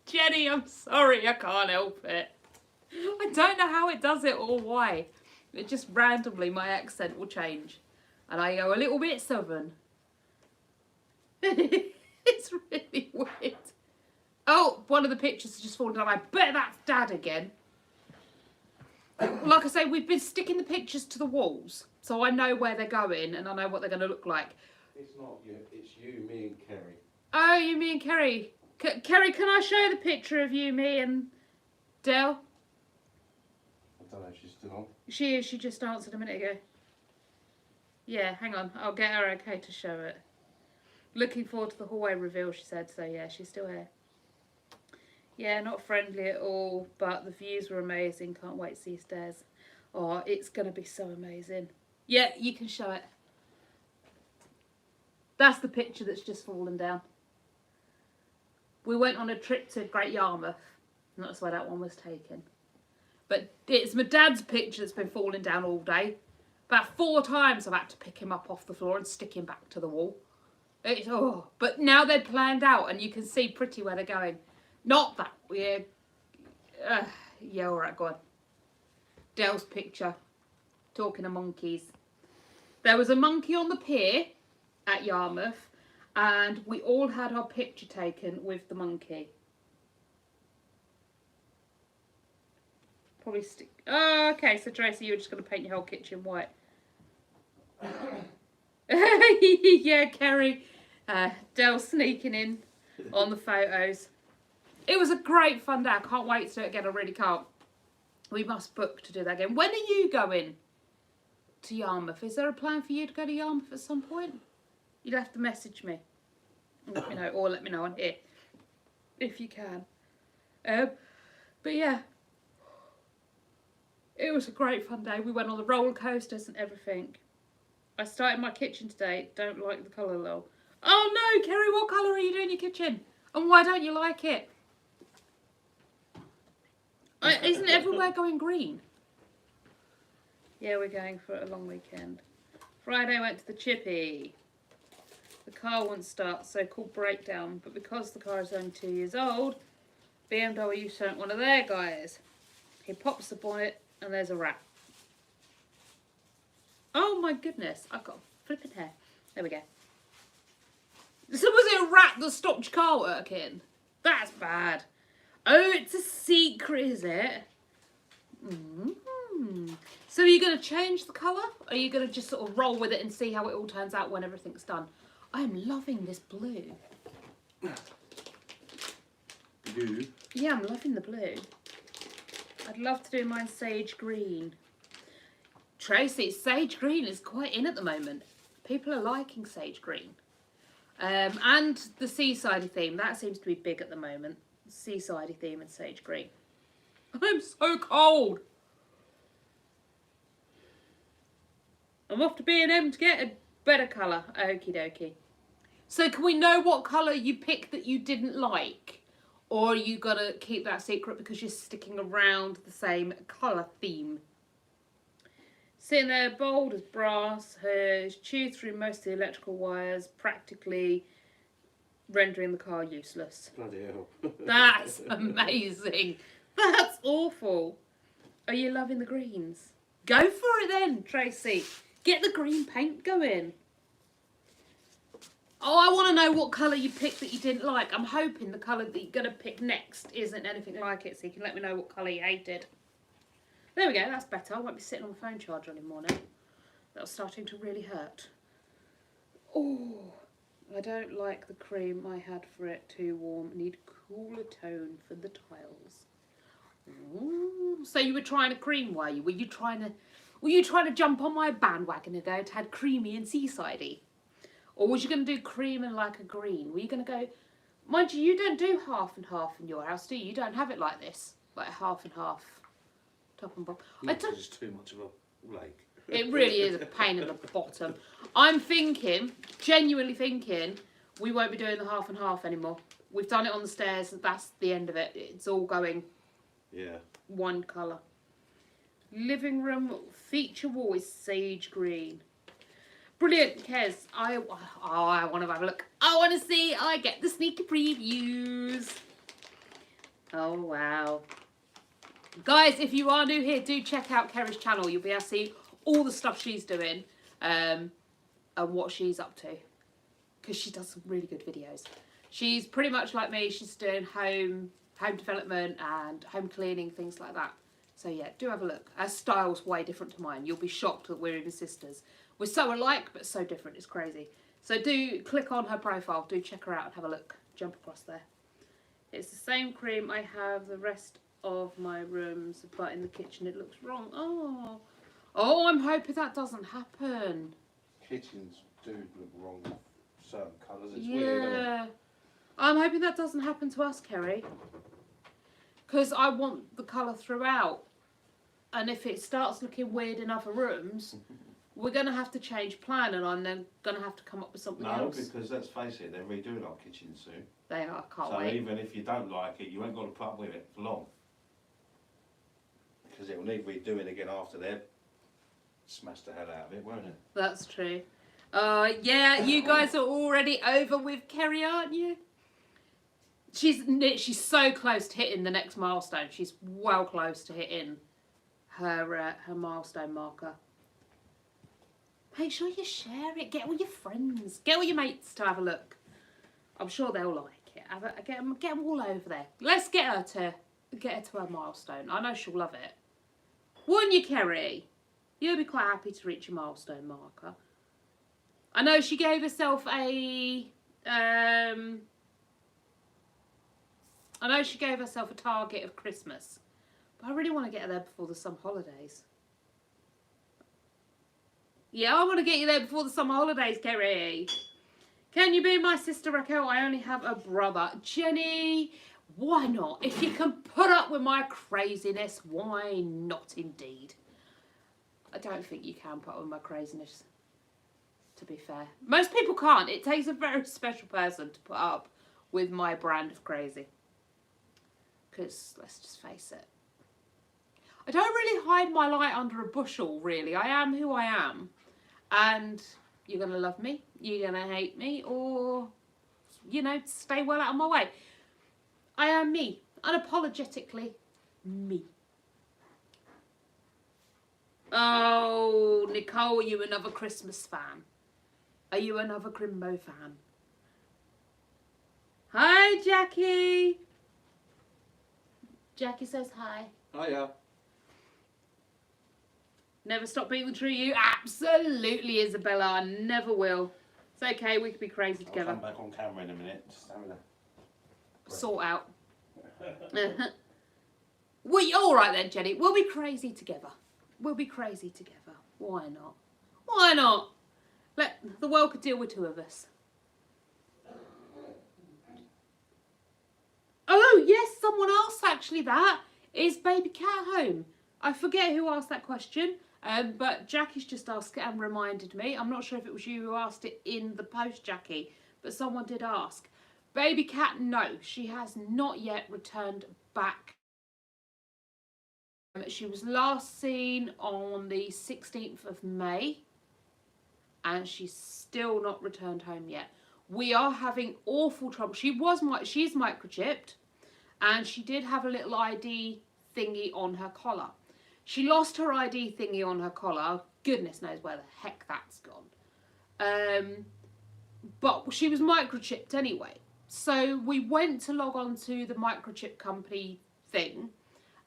Jenny, I'm sorry, I can't help it. I don't know how it does it or why. It just randomly, my accent will change. And I go a little bit southern. It's really weird. Oh, one of the pictures has just fallen down. I bet that's Dad again. like I say, we've been sticking the pictures to the walls, so I know where they're going and I know what they're going to look like. It's not you, it's you, me and Kerry. Oh, you, me and Kerry. Kerry, can I show the picture of you, me and Dell? I don't know if she's still on. She is. She just answered a minute ago. Yeah, hang on. I'll get her okay to show it. Looking forward to the hallway reveal, she said. So, yeah, she's still here. Yeah, not friendly at all, but the views were amazing. Can't wait to see stairs. Oh, it's going to be so amazing. Yeah, you can show it. That's the picture that's just fallen down. We went on a trip to Great Yarmouth, and that's where that one was taken. But it's my dad's picture that's been falling down all day. About 4 times I've had to pick him up off the floor and stick him back to the wall. It's, oh, but now they're planned out and you can see pretty where they're going. Not that weird. Yeah, all right, go on. Dell's picture. Talking of monkeys. There was a monkey on the pier at Yarmouth and we all had our picture taken with the monkey. Probably stick. Oh, okay. So Tracy, you're just going to paint your whole kitchen white. Yeah, Kerry. Dell sneaking in on the photos. It was a great fun day. I can't wait to do it again. I really can't. We must book to do that again. When are you going to Yarmouth? Is there a plan for you to go to Yarmouth at some point? You'll have to message me. Let me know, or let me know on here if you can. But yeah. It was a great fun day. We went on the roller coasters and everything. I started my kitchen today. Don't like the colour though. Oh no, Kerry, what colour are you doing in your kitchen? And why don't you like it? Isn't everywhere going green? Yeah, we're going for a long weekend. Friday went to the chippy. The car won't start, so called breakdown. But because the car is only 2 years old, BMW sent one of their guys. He pops the bonnet and there's a rat. Oh my goodness, I've got flipping hair. There we go. So was it a rat that stopped your car working? That's bad. Oh, it's a secret, is it? So are you going to change the colour? Or are you going to just sort of roll with it and see how it all turns out when everything's done? I'm loving this blue. Blue? Yeah, I'm loving the blue. I'd love to do mine sage green. Tracy, sage green is quite in at the moment. People are liking sage green. And the seaside theme, that seems to be big at the moment. Seaside theme and sage green. I'm so cold. I'm off to B&M to get a better colour. Okie dokie. So can we know what colour you picked that you didn't like? Or are you got to keep that secret because you're sticking around the same colour theme? Sitting there bold as brass, has chewed through most of the electrical wires, practically rendering the car useless. Bloody hell. That's amazing. That's awful. Are you loving the greens? Go for it then, Tracy. Get the green paint going. Oh, I want to know what colour you picked that you didn't like. I'm hoping the colour that you're going to pick next isn't anything like it, so you can let me know what colour you hated. There we go, that's better. I won't be sitting on the phone charger anymore now. That was starting to really hurt. Oh, I don't like the cream I had for it. Too warm. Need cooler tone for the tiles. Ooh. So you were trying a cream, were you? Were you trying to jump on my bandwagon and go to had creamy and seasidey? Or was you going to do cream and like a green? Were you going to go... Mind you, you don't do half and half in your house, do you? You don't have it like this. Like half and half. Top and bottom. It's too much of a lake. It really is a pain in the bottom. I'm thinking, genuinely thinking, we won't be doing the half and half anymore. We've done it on the stairs, and that's the end of it. It's all going one colour. Living room feature wall is sage green. Brilliant, Kez. I want to have a look. I want to see. I get the sneaky previews. Oh, wow. Guys, if you are new here, do check out Kerry's channel. You'll be able to see all the stuff she's doing and what she's up to. Because she does some really good videos. She's pretty much like me. She's doing home development and home cleaning, things like that. So yeah, do have a look. Her style's way different to mine. You'll be shocked that we're even sisters. We're so alike, but so different. It's crazy. So do click on her profile. Do check her out and have a look. Jump across there. It's the same cream I have the rest of my rooms, but in the kitchen it looks wrong. Oh, I'm hoping that doesn't happen. Kitchens do look wrong with certain colours. It's weird, isn't it? I'm hoping that doesn't happen to us, Kerry. Because I want the colour throughout. And if it starts looking weird in other rooms, we're going to have to change plan, and I'm then going to have to come up with something else. No, because let's face it, they're redoing our kitchen soon. They are, can't So wait. even if you don't like it, you ain't got to put up with it for long. Because it will need redoing again after they've smashed the hell out of it, won't it? That's true. Yeah, you guys are already over with Kerry, aren't you? She's so close to hitting the next milestone. She's well close to hitting her milestone marker. Make sure you share it. Get all your friends. Get all your mates to have a look. I'm sure they'll like it. Get them all over there. Let's get her to her milestone. I know she'll love it. Wouldn't you, Kerry? You'll be quite happy to reach your milestone marker. I know she gave herself a target of Christmas, but I really want to get her there before the summer holidays. Yeah, I want to get you there before the summer holidays, Kerry. Can you be my sister, Raquel? I only have a brother. Jenny, why not? If you can put up with my craziness, why not indeed? I don't think you can put up with my craziness, to be fair. Most people can't. It takes a very special person to put up with my brand of crazy. Because, let's just face it, I don't really hide my light under a bushel, really. I am who I am. And you're going to love me, you're going to hate me, or, you know, stay well out of my way. I am me. Unapologetically me. Oh, Nicole, are you another Christmas fan? Are you another Crimbo fan? Hi, Jackie. Jackie says hi. Hiya. Never stop being the true you? Absolutely, Isabella. I never will. It's okay, we can be crazy together. I'll come back on camera in a minute. Just having a... Sort out. All right then, Jenny. We'll be crazy together. We'll be crazy together. Why not? Why not? The world could deal with two of us. Oh, yes, someone else actually. That is Baby Cat home. I forget who asked that question, but Jackie's just asked it and reminded me. I'm not sure if it was you who asked it in the post, Jackie, but someone did ask. Baby Cat, no, she has not yet returned back. She was last seen on the 16th of May, and she's still not returned home yet. We are having awful trouble. She's microchipped, and she did have a little ID thingy on her collar. She lost her ID thingy on her collar. Goodness knows where the heck that's gone. But she was microchipped anyway. So we went to log on to the microchip company thing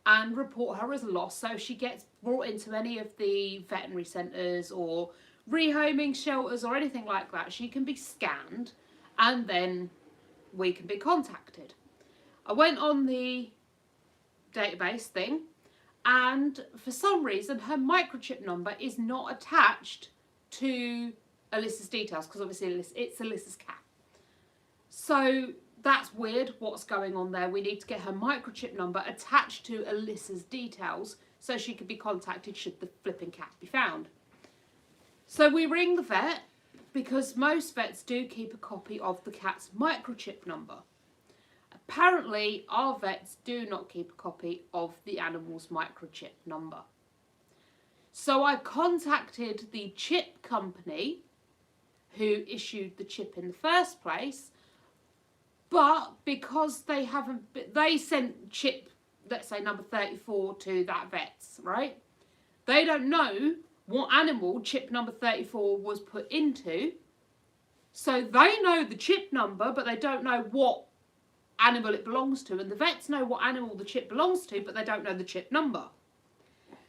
and report her as lost, so if she gets brought into any of the veterinary centres or rehoming shelters or anything like that, she can be scanned and then we can be contacted. I went on the database thing, and for some reason her microchip number is not attached to Alyssa's details, because obviously it's Alyssa's cat. So that's weird. What's going on there? We need to get her microchip number attached to Alyssa's details so she can be contacted should the flipping cat be found. So we ring the vet, because most vets do keep a copy of the cat's microchip number. Apparently, our vets do not keep a copy of the animal's microchip number. So I contacted the chip company who issued the chip in the first place, but because they sent chip, let's say number 34 to that vet's, right? They don't know what animal chip number 34 was put into. So they know the chip number, but they don't know what animal it belongs to. And the vets know what animal the chip belongs to, but they don't know the chip number.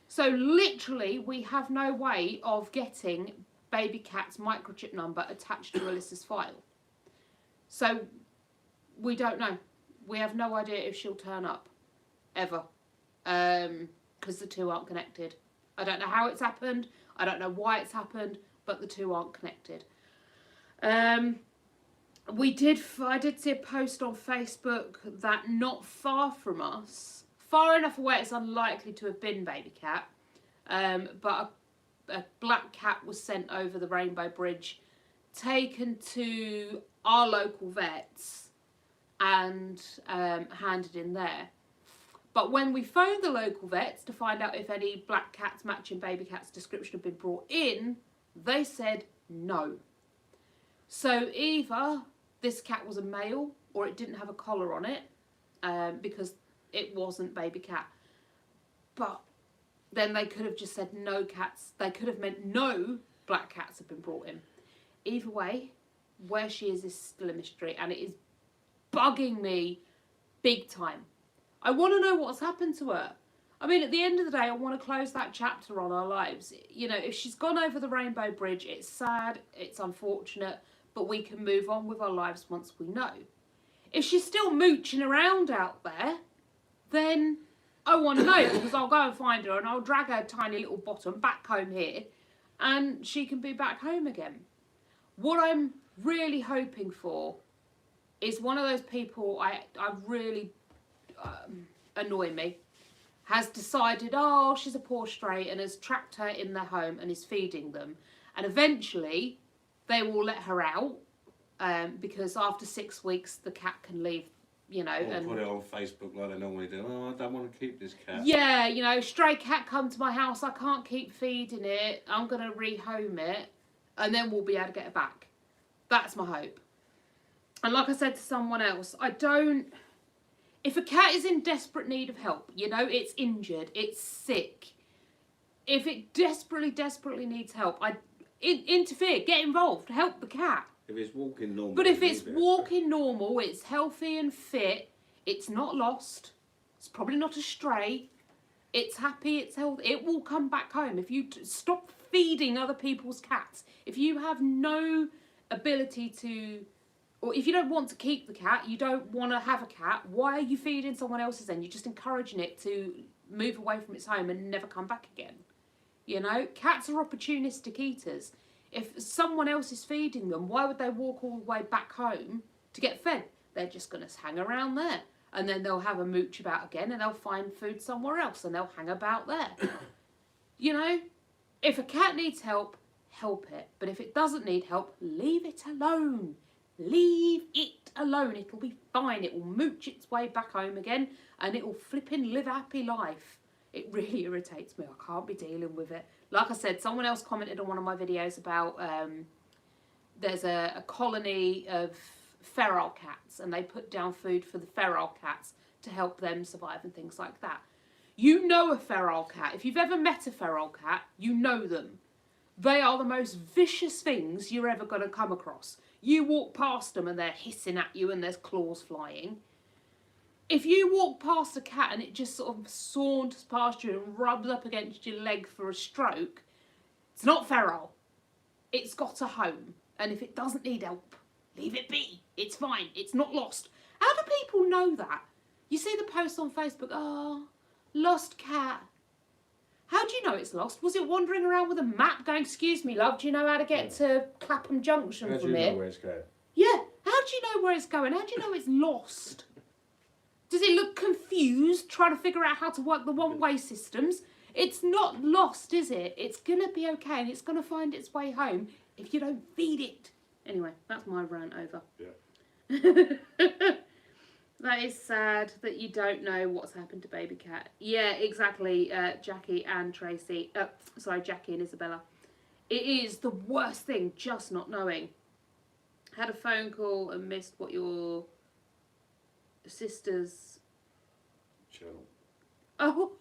So literally, we have no way of getting baby cat's microchip number attached to Alyssa's file. So we don't know. We have no idea if she'll turn up, ever, because the two aren't connected. I don't know how it's happened. I don't know why it's happened, but the two aren't connected. I did see a post on Facebook that not far from us, far enough away it's unlikely to have been baby cat, but a black cat was sent over the Rainbow Bridge, taken to our local vets and handed in there. But when we phoned the local vets to find out if any black cats matching baby cat's description had been brought in, they said no. So either this cat was a male or it didn't have a collar on it, because it wasn't baby cat. But then they could have just said no cats. They could have meant no black cats have been brought in. Either way, where she is still a mystery, and it is bugging me big time. I want to know what's happened to her. I mean, at the end of the day, I want to close that chapter on our lives. You know, if she's gone over the Rainbow Bridge, it's sad, it's unfortunate, but we can move on with our lives once we know. If she's still mooching around out there, then I want to know, because I'll go and find her and I'll drag her tiny little bottom back home here and she can be back home again. What I'm really hoping for is one of those people I really annoy me, has decided, oh, she's a poor stray, and has trapped her in their home and is feeding them. And eventually they will let her out, because after 6 weeks the cat can leave, you know. Or and put it on Facebook like they normally do. Oh, I don't want to keep this cat. Yeah, you know, stray cat come to my house, I can't keep feeding it, I'm going to rehome it, and then we'll be able to get it back. That's my hope. And like I said to someone else, if a cat is in desperate need of help, you know, it's injured, it's sick, if it desperately needs help, interfere, get involved, help the cat. If it's walking normal. But if it's walking normal, it's healthy and fit, it's not lost, it's probably not a stray, it's happy, it's healthy, it will come back home. If you stop feeding other people's cats, if you have no ability to, or if you don't want to keep the cat, you don't want to have a cat, why are you feeding someone else's then? You're just encouraging it to move away from its home and never come back again. You know, cats are opportunistic eaters. If someone else is feeding them, why would they walk all the way back home to get fed? They're just going to hang around there. And then they'll have a mooch about again and they'll find food somewhere else and they'll hang about there. You know, if a cat needs help, help it. But if it doesn't need help, leave it alone. Leave it alone. It'll be fine. It will mooch its way back home again and it will flipping live a happy life. It really irritates me. I can't be dealing with it. Like I said, someone else commented on one of my videos about there's a colony of feral cats and they put down food for the feral cats to help them survive and things like that. You know a feral cat. If you've ever met a feral cat, you know them. They are the most vicious things you're ever going to come across. You walk past them and they're hissing at you and there's claws flying. If you walk past a cat and it just sort of saunters past you and rubs up against your leg for a stroke, it's not feral. It's got a home. And if it doesn't need help, leave it be. It's fine. It's not lost. How do people know that? You see the post on Facebook, oh, lost cat. How do you know it's lost? Was it wandering around with a map going, excuse me, love, do you know how to get to Clapham Junction from here? How do you know where it's going? Yeah, how do you know where it's going? How do you know it's lost? Does it look confused, trying to figure out how to work the one-way systems? It's not lost, is it? It's going to be okay and it's going to find its way home if you don't feed it. Anyway, that's my rant over. Yeah. That is sad that you don't know what's happened to baby cat. Yeah, exactly, Jackie and Tracy. Jackie and Isabella. It is the worst thing, just not knowing. Had a phone call and missed what your sister's channel. Oh.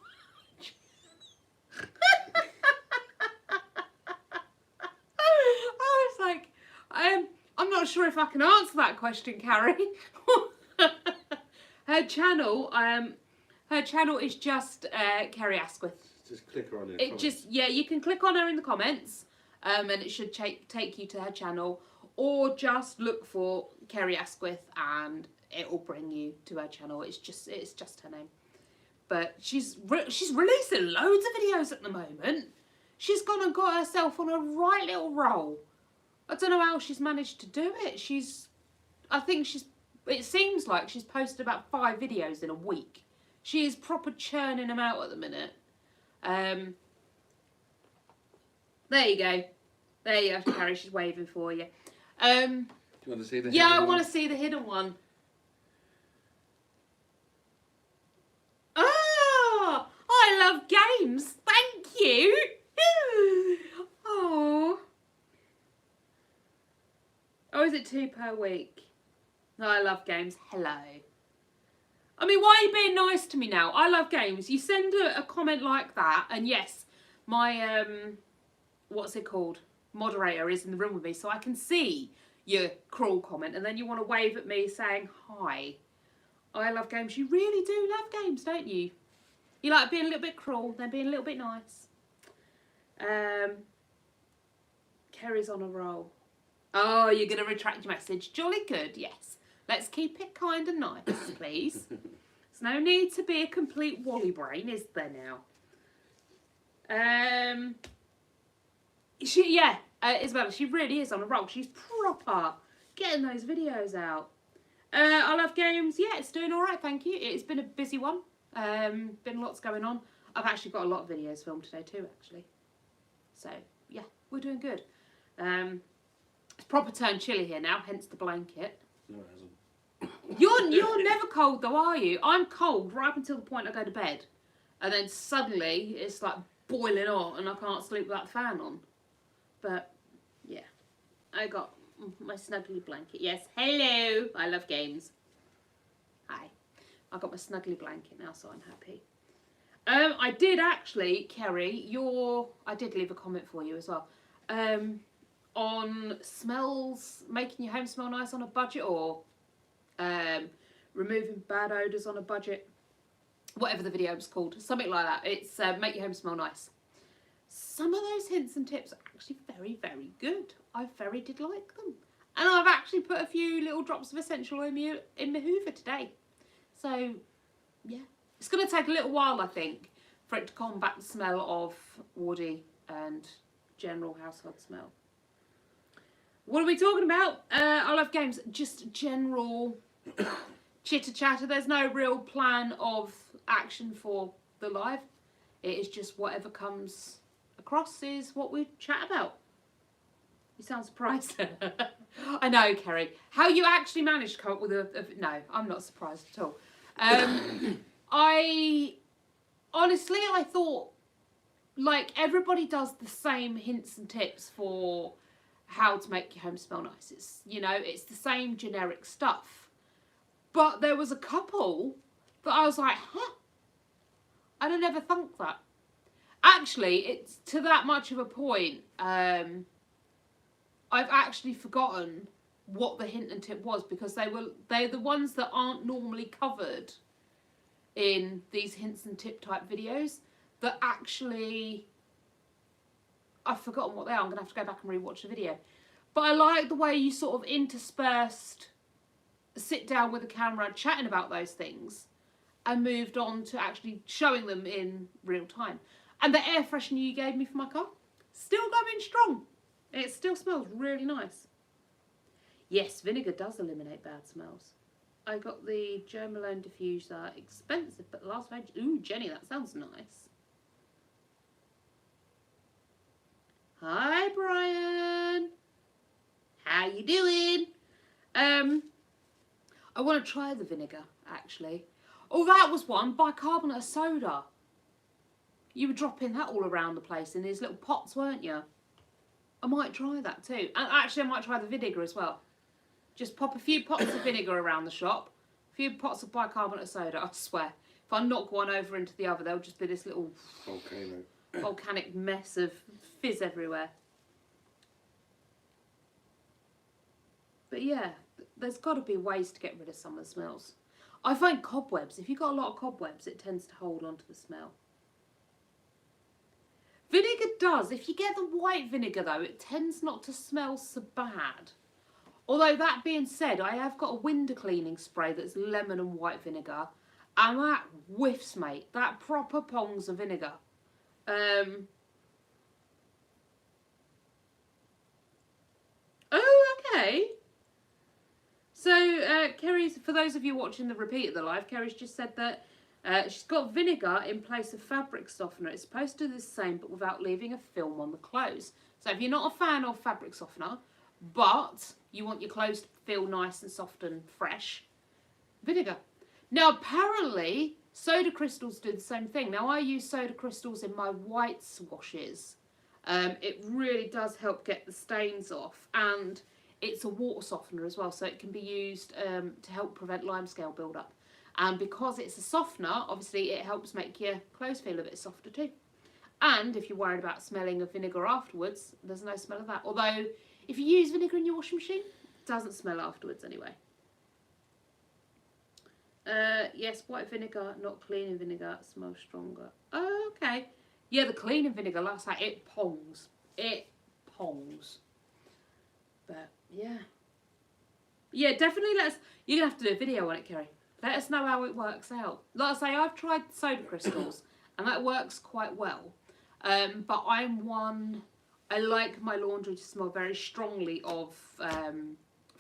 I was like, I'm not sure if I can answer that question, Carrie. Her channel is just Kerry Asquith. Just click her on there. It just, yeah, you can click on her in the comments, and it should take you to her channel, or just look for Kerry Asquith and it will bring you to her channel. It's just her name. But she's releasing loads of videos at the moment. She's gone and got herself on a right little roll. I don't know how she's managed to do it. It seems like she's posted about 5 videos in a week. She is proper churning them out at the minute. There you go. There you go, Carrie. She's waving for you. Do you want to see the? Yeah, I want to see the hidden one. Oh, I love games. Thank you. Oh. Oh, is it 2 per week? No, I love games. Hello. I mean, why are you being nice to me now? I love games. You send a comment like that, and yes, my, what's it called? Moderator is in the room with me, so I can see your cruel comment, and then you want to wave at me saying, hi. I love games. You really do love games, don't you? You like being a little bit cruel, then being a little bit nice. Kerry's on a roll. Oh, you're going to retract your message. Jolly good, yes. Let's keep it kind and nice, please. There's no need to be a complete wally brain, is there now? Isabella, she really is on a roll. She's proper getting those videos out. I love games. Yeah, it's doing all right, thank you. It's been a busy one. Been lots going on. I've actually got a lot of videos filmed today too, actually. So, yeah, we're doing good. It's proper turned chilly here now, hence the blanket. No, it hasn't. You're never cold though, are you? I'm cold right up until the point I go to bed. And then suddenly it's like boiling hot and I can't sleep without the fan on. But, yeah. I got my snuggly blanket. Yes, hello. I love games. Hi. I got my snuggly blanket now, so I'm happy. I did actually, Kerry, I did leave a comment for you as well. On smells, making your home smell nice on a budget, or removing bad odours on a budget. Whatever the video was called. Something like that. It's make your home smell nice. Some of those hints and tips are actually very, very good. I very did like them. And I've actually put a few little drops of essential oil in my Hoover today. So, yeah. It's going to take a little while, I think, for it to combat the smell of woody and general household smell. What are we talking about? I love games. Just general chitter-chatter. There's no real plan of action for the live. It is just whatever comes across is what we chat about. You sound surprised. I know, Kerry. How you actually managed to come up with no, I'm not surprised at all. I thought, like, everybody does the same hints and tips for how to make your home smell nice. It's, it's the same generic stuff. But there was a couple that I was like, huh? I'd have never thunk that. Actually, it's to that much of a point, I've actually forgotten what the hint and tip was, because they're the ones that aren't normally covered in these hints and tip type videos that actually I've forgotten what they are. I'm gonna have to go back and rewatch the video. But I like the way you sort of interspersed sit down with the camera chatting about those things and moved on to actually showing them in real time. And the air freshener you gave me for my car, still going strong. It still smells really nice. Yes, vinegar does eliminate bad smells. I got the Jo Malone diffuser, expensive, but the last page. Ooh, Jenny, that sounds nice. Hi, Brian. How you doing? I want to try the vinegar, actually. Oh, that was one, bicarbonate of soda. You were dropping that all around the place in these little pots, weren't you? I might try that too. And actually, I might try the vinegar as well. Just pop a few pots of vinegar around the shop. A few pots of bicarbonate of soda, I swear. If I knock one over into the other, there'll just be this little volcanic mess of fizz everywhere. But yeah, there's got to be ways to get rid of some of the smells. I find cobwebs, if you've got a lot of cobwebs, it tends to hold on to the smell. Vinegar does. If you get the white vinegar, though, it tends not to smell so bad. Although, that being said, I have got a window cleaning spray that's lemon and white vinegar. And that whiffs, mate. That proper pongs of vinegar. Oh, okay. So, Kerry's, for those of you watching the repeat of the live, Kerry's just said that she's got vinegar in place of fabric softener. It's supposed to do the same, but without leaving a film on the clothes. So if you're not a fan of fabric softener, but you want your clothes to feel nice and soft and fresh, vinegar. Now, apparently, soda crystals do the same thing. Now, I use soda crystals in my whites washes. It really does help get the stains off, and it's a water softener as well, so it can be used to help prevent limescale build-up. And because it's a softener, obviously it helps make your clothes feel a bit softer too. And if you're worried about smelling of vinegar afterwards, there's no smell of that. Although, if you use vinegar in your washing machine, it doesn't smell afterwards anyway. Yes, white vinegar, not cleaning vinegar, smells stronger. Oh, okay. Yeah, the cleaning vinegar, like I say, it pongs. It pongs. But, yeah. Yeah, definitely you're going to have to do a video on it, Kerry. Let us know how it works out. Like I say, I've tried soda crystals, and that works quite well. But I like my laundry to smell very strongly of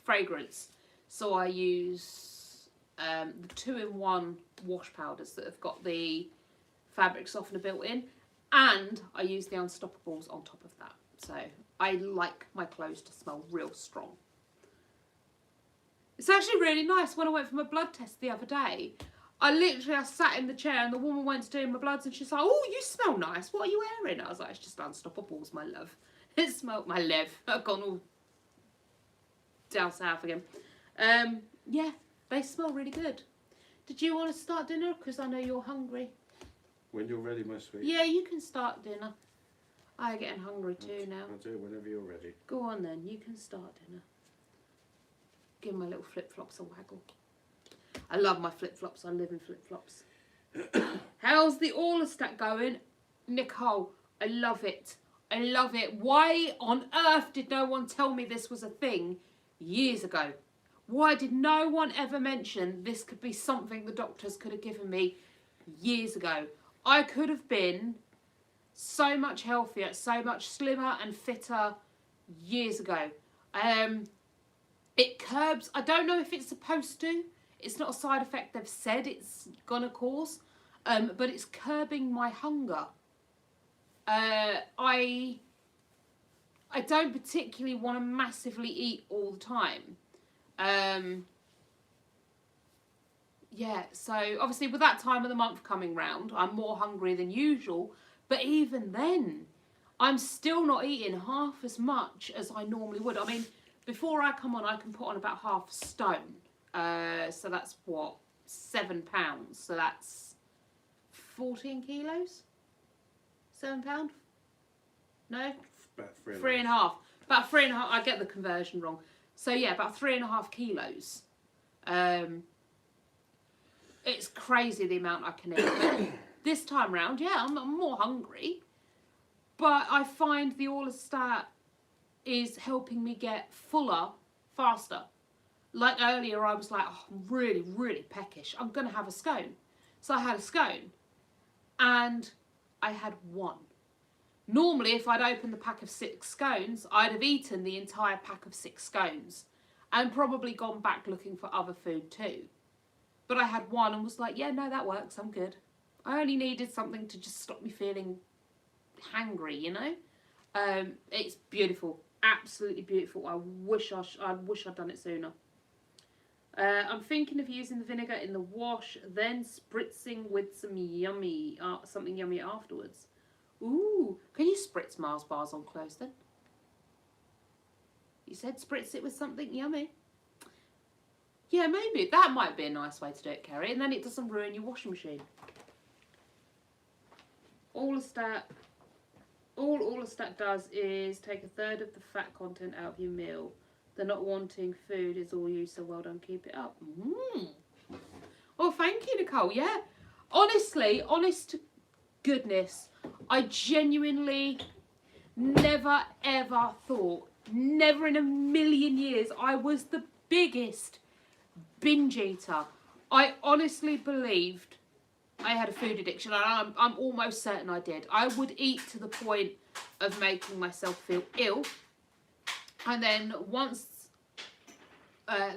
fragrance. So I use the 2-in-1 wash powders that have got the fabric softener built in. And I use the Unstoppables on top of that. So I like my clothes to smell real strong. It's actually really nice. When I went for my blood test the other day, I sat in the chair and the woman went to do my bloods and she's like, oh, you smell nice. What are you wearing? I was like, it's just Unstoppables, my love. It smelled my love. I've gone all down south again. Yeah, they smell really good. Did you want to start dinner? Because I know you're hungry. When you're ready, my sweet. Yeah, you can start dinner. I'm getting hungry too now. I'll do it whenever you're ready. Go on then, you can start dinner. Give my little flip-flops a waggle. I love my flip-flops. I live in flip-flops. How's the Orlistat going? Nicole, I love it. I love it. Why on earth did no one tell me this was a thing years ago? Why did no one ever mention this could be something the doctors could have given me years ago? I could have been so much healthier, so much slimmer and fitter years ago. It curbs, I don't know if it's supposed to. It's not a side effect they've said it's gonna cause, but it's curbing my hunger. I don't particularly want to massively eat all the time. Yeah, so obviously with that time of the month coming round, I'm more hungry than usual. But even then, I'm still not eating half as much as I normally would. I mean, before I come on, I can put on about half a stone. So that's what? 7 pounds. So that's 14 kilos? 7 pound? No? About 3.5. About 3.5. I get the conversion wrong. So yeah, about 3.5 kilos. It's crazy the amount I can eat. But this time round, yeah, I'm more hungry. But I find the Orlistat is helping me get fuller faster. Like earlier, I was like, oh, I'm really, really peckish. I'm going to have a scone. So I had a scone. And I had one. Normally, if I'd opened the pack of 6 scones, I'd have eaten the entire pack of 6 scones. And probably gone back looking for other food too. But I had one and was like, yeah, no, that works. I'm good. I only needed something to just stop me feeling hangry, you know? It's beautiful. Absolutely beautiful. I wish I'd done it sooner. I'm thinking of using the vinegar in the wash, then spritzing with some something yummy afterwards. Ooh, can you spritz Mars bars on clothes then? You said spritz it with something yummy. Yeah, maybe. That might be a nice way to do it, Kerry. And then it doesn't ruin your washing machine. All Orlistat does is take a third of the fat content out of your meal. The not wanting food is all you, so well done, keep it up. Well, thank you, Nicole. Yeah, honestly, honest to goodness, I genuinely never ever thought, never in a million years, I was the biggest binge eater. I honestly believed I had a food addiction, and I'm almost certain I did. I would eat to the point of making myself feel ill, and then once, well,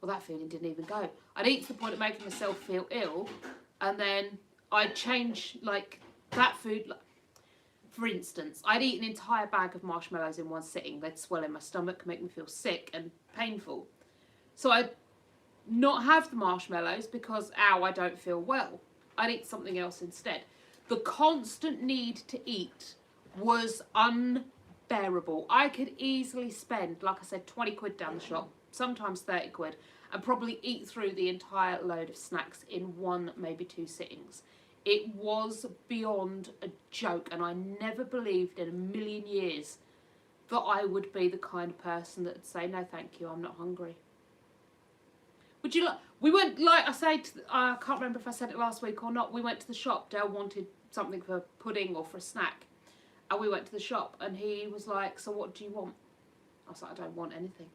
that feeling didn't even go. I'd eat to the point of making myself feel ill, and then I'd change, like, that food. For instance, I'd eat an entire bag of marshmallows in one sitting. They'd swell in my stomach, make me feel sick and painful. So I'd not have the marshmallows because, ow, I don't feel well. I'd eat something else instead. The constant need to eat was unbearable. I could easily spend, like I said, 20 quid down the shop, sometimes 30 quid, and probably eat through the entire load of snacks in one, maybe two sittings. It was beyond a joke, and I never believed in a million years that I would be the kind of person that would say, no thank you, I'm not hungry. Would you like? We went, like I said, I can't remember if I said it last week or not. We went to the shop. Dale wanted something for pudding or for a snack, and we went to the shop, and he was like, "So what do you want?" I was like, "I don't want anything.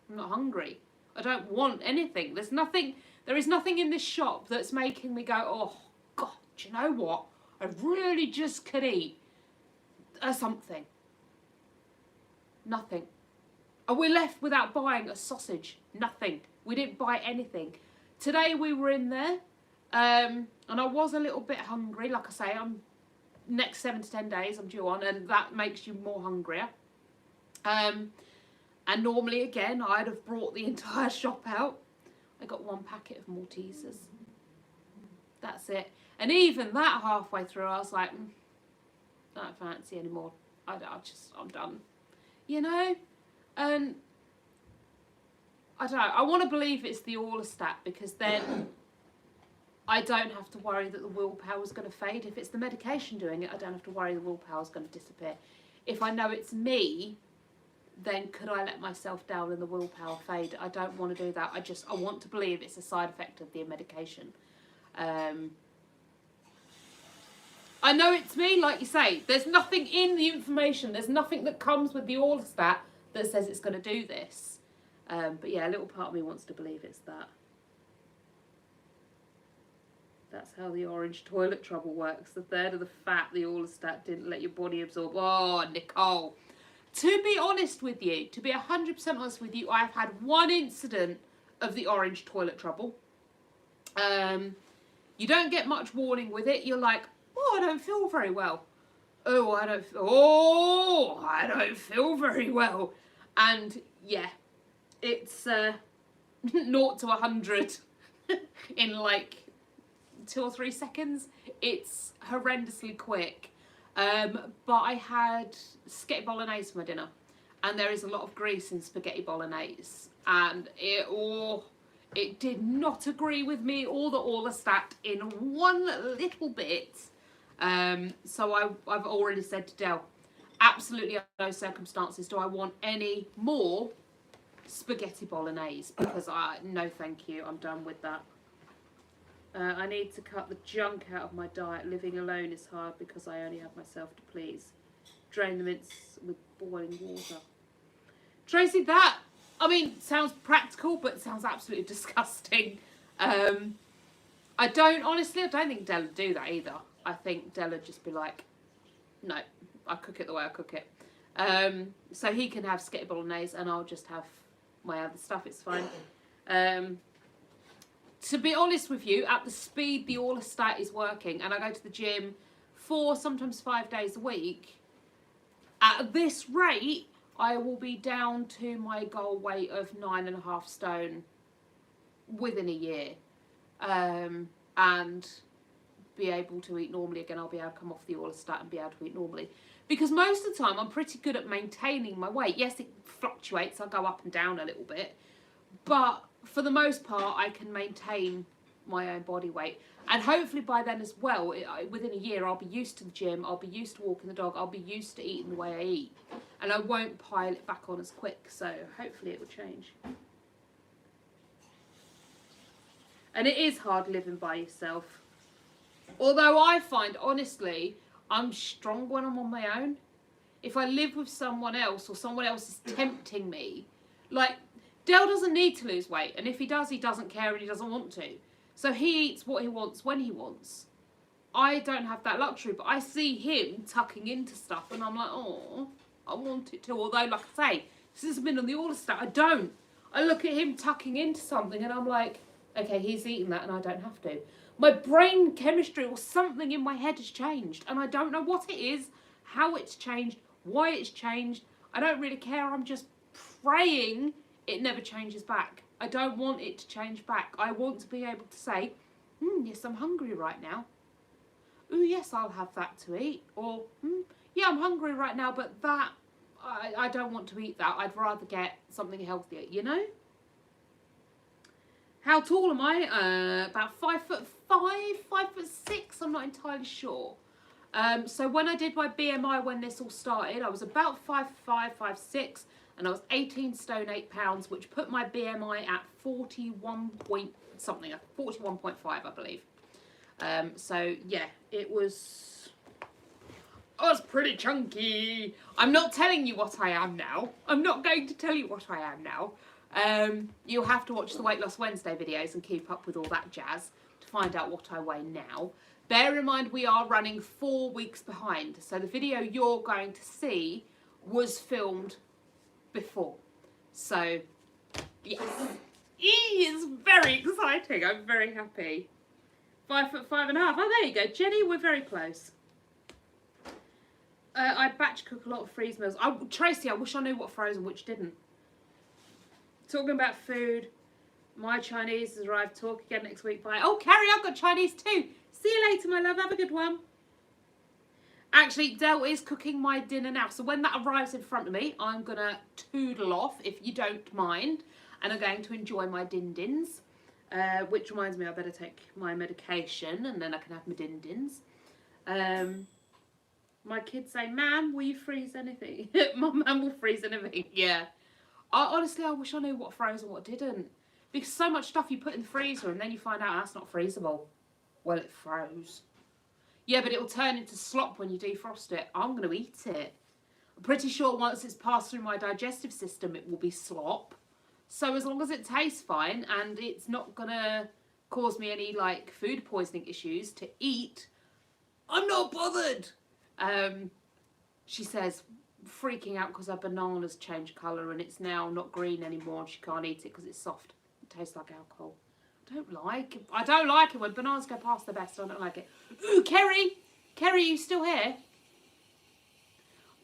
I'm not hungry. I don't want anything. There is nothing in this shop that's making me go, oh God, do you know what? I really just could eat something. Nothing. And we're left without buying a sausage. Nothing. We didn't buy anything. Today we were in there, and I was a little bit hungry. Like I say, next 7 to 10 days I'm due on, and that makes you more hungrier. And normally, again, I'd have brought the entire shop out. I got one packet of Maltesers. That's it. And even that halfway through, I was like, I don't fancy anymore. I'm done. You know? And I don't know. I want to believe it's the Orlistat, because then I don't have to worry that the willpower's going to fade. If it's the medication doing it, I don't have to worry the willpower's going to disappear. If I know it's me, then could I let myself down and the willpower fade? I don't want to do that. I want to believe it's a side effect of the medication. I know it's me, like you say. There's nothing in the information. There's nothing that comes with the Orlistat that says it's going to do this. But yeah, a little part of me wants to believe it's that. That's how the orange toilet trouble works. The third of the fat the Orlistat didn't let your body absorb. Oh, Nicole. To be honest with you, to be 100% honest with you, I've had one incident of the orange toilet trouble. You don't get much warning with it. You're like, oh, I don't feel very well. I don't feel very well. And yeah, it's 0 to 100 in like 2 or 3 seconds. It's horrendously quick. But I had spaghetti bolognese for my dinner, and there is a lot of grease in spaghetti bolognese, and it did not agree with me or the Orlistat in one little bit. So I've already said to Del, absolutely under no circumstances do I want any more spaghetti bolognese, because no thank you, I'm done with that. I need to cut the junk out of my diet. Living alone is hard because I only have myself to please. Drain the mince with boiling water. Tracy, that, I mean, sounds practical, but sounds absolutely disgusting. I don't think Della would do that either. I think Della would just be like, no, I cook it the way I cook it. So he can have spaghetti bolognese and I'll just have my other stuff, it's fine. To be honest with you, at the speed the Orlistat is working, and I go to the gym 4, sometimes 5 days a week, at this rate, I will be down to my goal weight of 9.5 stone within a year. And be able to eat normally again. I'll be able to come off the Orlistat and be able to eat normally. Because most of the time, I'm pretty good at maintaining my weight. Yes, it fluctuates. I go up and down a little bit. But for the most part, I can maintain my own body weight. And hopefully by then as well, within a year, I'll be used to the gym. I'll be used to walking the dog. I'll be used to eating the way I eat. And I won't pile it back on as quick. So hopefully it will change. And it is hard living by yourself. Although I find, honestly, I'm strong when I'm on my own. If I live with someone else or someone else is tempting me, like, Dale doesn't need to lose weight. And if he does, he doesn't care and he doesn't want to. So he eats what he wants when he wants. I don't have that luxury, but I see him tucking into stuff and I'm like, oh, I want it to. Although, like I say, this has been on the order stat. I don't. I look at him tucking into something and I'm like, okay, he's eating that and I don't have to. My brain chemistry or something in my head has changed and I don't know what it is, how it's changed, why it's changed. I don't really care. I'm just praying it never changes back. I don't want it to change back. I want to be able to say, yes, I'm hungry right now. Ooh, yes, I'll have that to eat. Or, yeah, I'm hungry right now, but that, I don't want to eat that. I'd rather get something healthier, you know? How tall am I? About 5'5", 5'6", I'm not entirely sure. So when I did my BMI when this all started, I was about 5'5", 5'6", and I was 18 stone 8 pounds, which put my BMI at 41 point something, 41.5, I believe. So yeah, I was pretty chunky. I'm not telling you what I am now. I'm not going to tell you what I am now. You'll have to watch the Weight Loss Wednesday videos and keep up with all that jazz to find out what I weigh now. Bear in mind we are running 4 weeks behind. So the video you're going to see was filmed before. So, yes. It's very exciting. I'm very happy. 5'5.5". Oh, there you go, Jenny. We're very close. I batch cook a lot of freeze meals. Tracy, I wish I knew what froze and which didn't. Talking about food, my Chinese has arrived. Talk again next week. Bye. Oh, Carrie, I've got Chinese too. See you later, my love. Have a good one. Actually, Del is cooking my dinner now. So when that arrives in front of me, I'm going to toodle off, if you don't mind. And I'm going to enjoy my din-dins. Which reminds me, I better take my medication and then I can have my din-dins. My kids say, Ma'am, will you freeze anything? My mum will freeze anything. Yeah. Honestly, I wish I knew what froze and what didn't. Because so much stuff you put in the freezer and then you find out that's not freezable. Well, it froze. Yeah, but it'll turn into slop when you defrost it. I'm going to eat it. I'm pretty sure once it's passed through my digestive system, it will be slop. So as long as it tastes fine and it's not going to cause me any, like, food poisoning issues to eat, I'm not bothered. She says, freaking out because her banana's changed colour and it's now not green anymore and she can't eat it because it's soft. It tastes like alcohol. I don't like it when bananas go past the best. I don't like it. Ooh, Kerry! Kerry, you still here?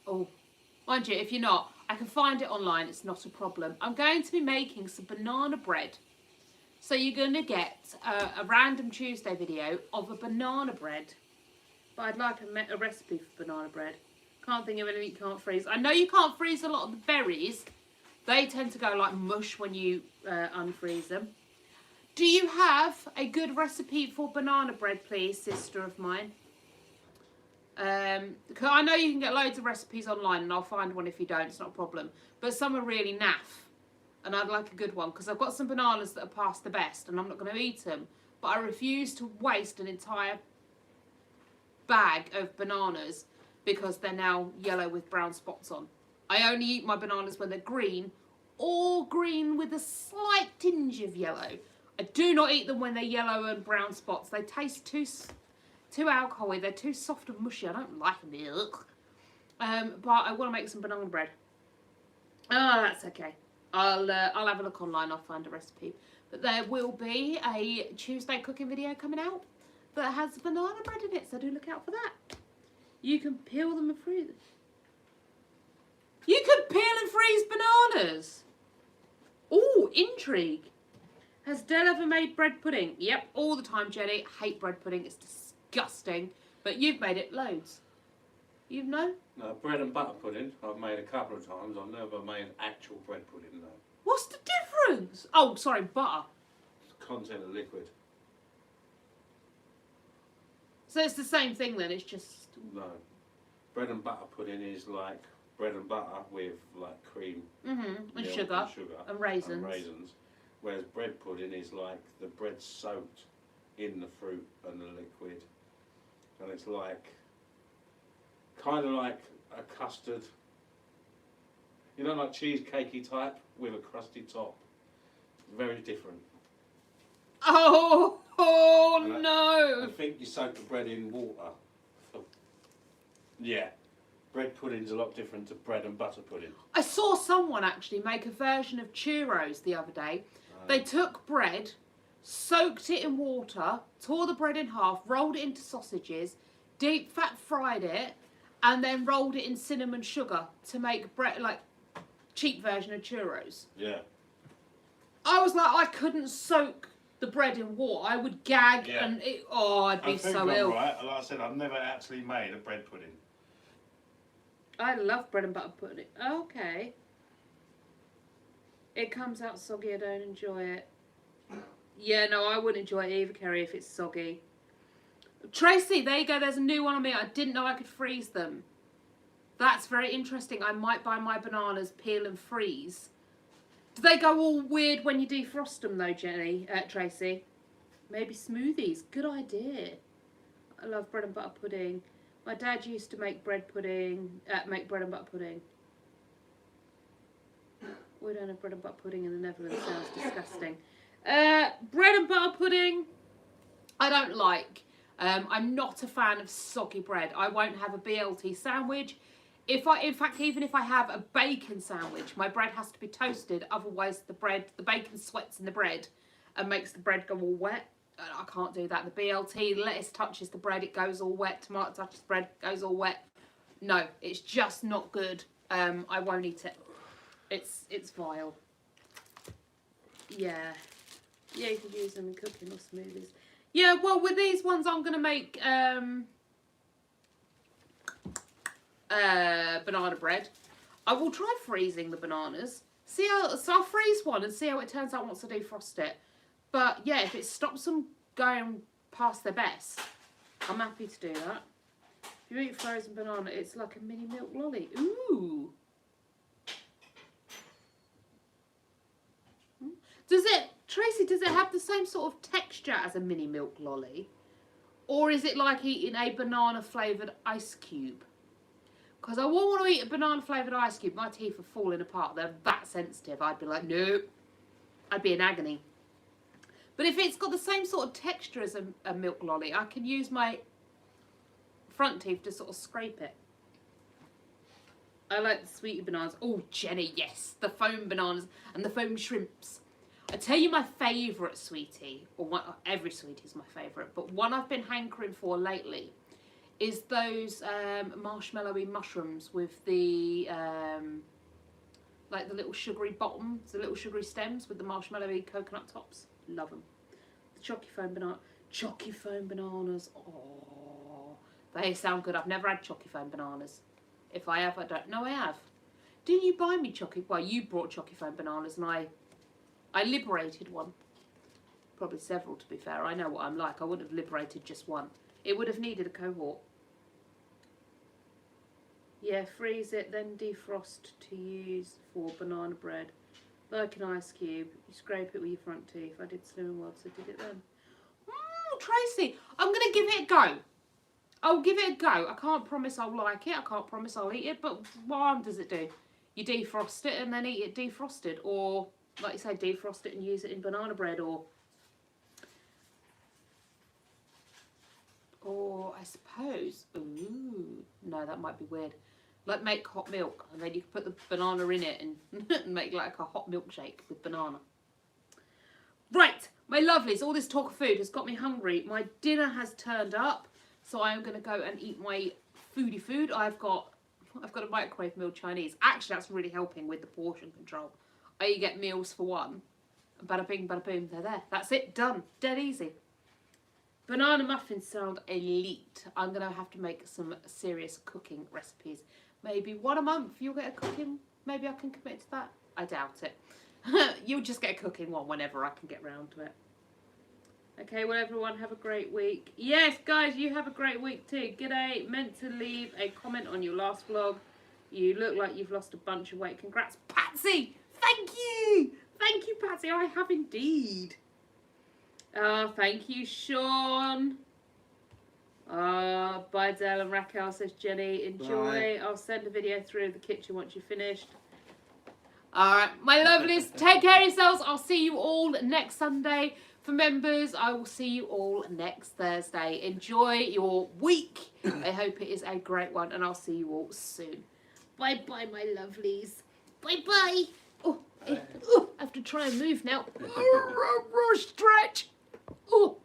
Oh, mind you, if you're not, I can find it online. It's not a problem. I'm going to be making some banana bread. So you're going to get a random Tuesday video of a banana bread. But I'd like a recipe for banana bread. Can't think of anything you can't freeze. I know you can't freeze a lot of the berries. They tend to go like mush when you unfreeze them. Do you have a good recipe for banana bread, please, sister of mine? Cause I know you can get loads of recipes online and I'll find one if you don't, it's not a problem. But some are really naff. And I'd like a good one because I've got some bananas that are past the best and I'm not going to eat them. But I refuse to waste an entire bag of bananas because they're now yellow with brown spots on. I only eat my bananas when they're green or green with a slight tinge of yellow. I do not eat them when they're yellow and brown spots. They taste too alcohol-y. They're too soft and mushy. I don't like milk. But I want to make some banana bread. Oh, that's okay. I'll have a look online. I'll find a recipe. But there will be a Tuesday cooking video coming out that has banana bread in it. So do look out for that. You can peel them and freeze them. You can peel and freeze bananas. Ooh, intrigue. Has Del ever made bread pudding? Yep, all the time, Jenny. I hate bread pudding. It's disgusting. But you've made it loads. You know? No, bread and butter pudding I've made a couple of times. I've never made actual bread pudding, though. What's the difference? Oh, sorry, butter. It's the content of liquid. So it's the same thing then, it's just... No. Bread and butter pudding is like bread and butter with like cream. Mm-hmm, and milk sugar. And raisins. And raisins. Whereas bread pudding is like the bread soaked in the fruit and the liquid it's like, kind of like a custard, you know, like cheesecakey type with a crusty top. Very different. Oh, And I no. think you soak the bread in water. Yeah. Bread pudding's a lot different to bread and butter pudding. I saw someone actually make a version of churros the other day. They took bread, soaked it in water, tore the bread in half, rolled it into sausages, deep fat fried it, and then rolled it in cinnamon sugar to make bread, like cheap version of churros. Yeah. I was like, I couldn't soak the bread in water. I would gag and I'd be so ill. Right. Like I said, I've never actually made a bread pudding. I love bread and butter pudding. Okay. It comes out soggy, I don't enjoy it. Yeah, no, I wouldn't enjoy it either, Kerry, if it's soggy. Tracy, there you go, there's a new one on me. I didn't know I could freeze them. That's very interesting. I might buy my bananas, peel and freeze. Do they go all weird when you defrost them though, Tracy? Maybe smoothies. Good idea. I love bread and butter pudding. My dad used to make bread and butter pudding. We don't have bread and butter pudding in the Netherlands. Sounds disgusting. Bread and butter pudding, I don't like. I'm not a fan of soggy bread. I won't have a BLT sandwich. In fact, even if I have a bacon sandwich, my bread has to be toasted. Otherwise, the bacon sweats in the bread and makes the bread go all wet. I can't do that. The BLT, lettuce touches the bread, it goes all wet. Tomato touches the bread, it goes all wet. No, it's just not good. I won't eat it. It's vile. Yeah. Yeah, you can use them in cooking or smoothies. Yeah, well, with these ones, I'm going to make banana bread. I will try freezing the bananas. So I'll freeze one and see how it turns out once I defrost it. But yeah, if it stops them going past their best, I'm happy to do that. If you eat frozen banana, it's like a mini milk lolly. Ooh. Tracy, does it have the same sort of texture as a mini milk lolly? Or is it like eating a banana flavoured ice cube? Because I wouldn't want to eat a banana flavoured ice cube. My teeth are falling apart. They're that sensitive. I'd be like, nope. I'd be in agony. But if it's got the same sort of texture as a milk lolly, I can use my front teeth to sort of scrape it. I like the sweetie bananas. Oh, Jenny, yes. The foam bananas and the foam shrimps. I tell you my favourite sweetie, every sweetie is my favourite, but one I've been hankering for lately is those marshmallowy mushrooms with the like the little sugary bottoms, the little sugary stems with the marshmallowy coconut tops. Love them. The chocky foam bananas. Oh, they sound good. I've never had chocky foam bananas. If I have, I don't. No, I have. Didn't you buy me chocky? Well, you brought chocky foam bananas, and I liberated one. Probably several, to be fair. I know what I'm like. I wouldn't have liberated just one. It would have needed a cohort. Yeah, freeze it, then defrost to use for banana bread. Like an ice cube. You scrape it with your front teeth. I did Slimming World, so I did it then. Tracy, I'm going to give it a go. I'll give it a go. I can't promise I'll like it. I can't promise I'll eat it. But what harm does it do? You defrost it and then eat it defrosted. Or, like you say, defrost it and use it in banana bread. Or I suppose... Ooh. No, that might be weird. Like make hot milk. And then you can put the banana in it and make like a hot milkshake with banana. Right, my lovelies. All this talk of food has got me hungry. My dinner has turned up. So I am going to go and eat my foodie food. I've got a microwave meal Chinese. Actually, that's really helping with the portion control. You get meals for one. Bada bing, bada boom, they're there. That's it, done. Dead easy. Banana muffins sound elite. I'm going to have to make some serious cooking recipes. Maybe one a month you'll get a cooking. Maybe I can commit to that. I doubt it. You'll just get a cooking one whenever I can get round to it. Okay, well, everyone, have a great week. Yes, guys, you have a great week too. G'day. Meant to leave a comment on your last vlog. You look like you've lost a bunch of weight. Congrats, Patsy. Thank you. Thank you, Patsy. I have indeed. Thank you, Sean. Bye. Bye, Dale and Raquel, says Jenny. Enjoy. I'll send a video through the kitchen once you're finished. All right, my lovelies, take care of yourselves. I'll see you all next Sunday. For members, I will see you all next Thursday. Enjoy your week. I hope it is a great one, and I'll see you all soon. Bye-bye, my lovelies. Bye-bye. Oh, I have to try and move now. Stretch. Oh.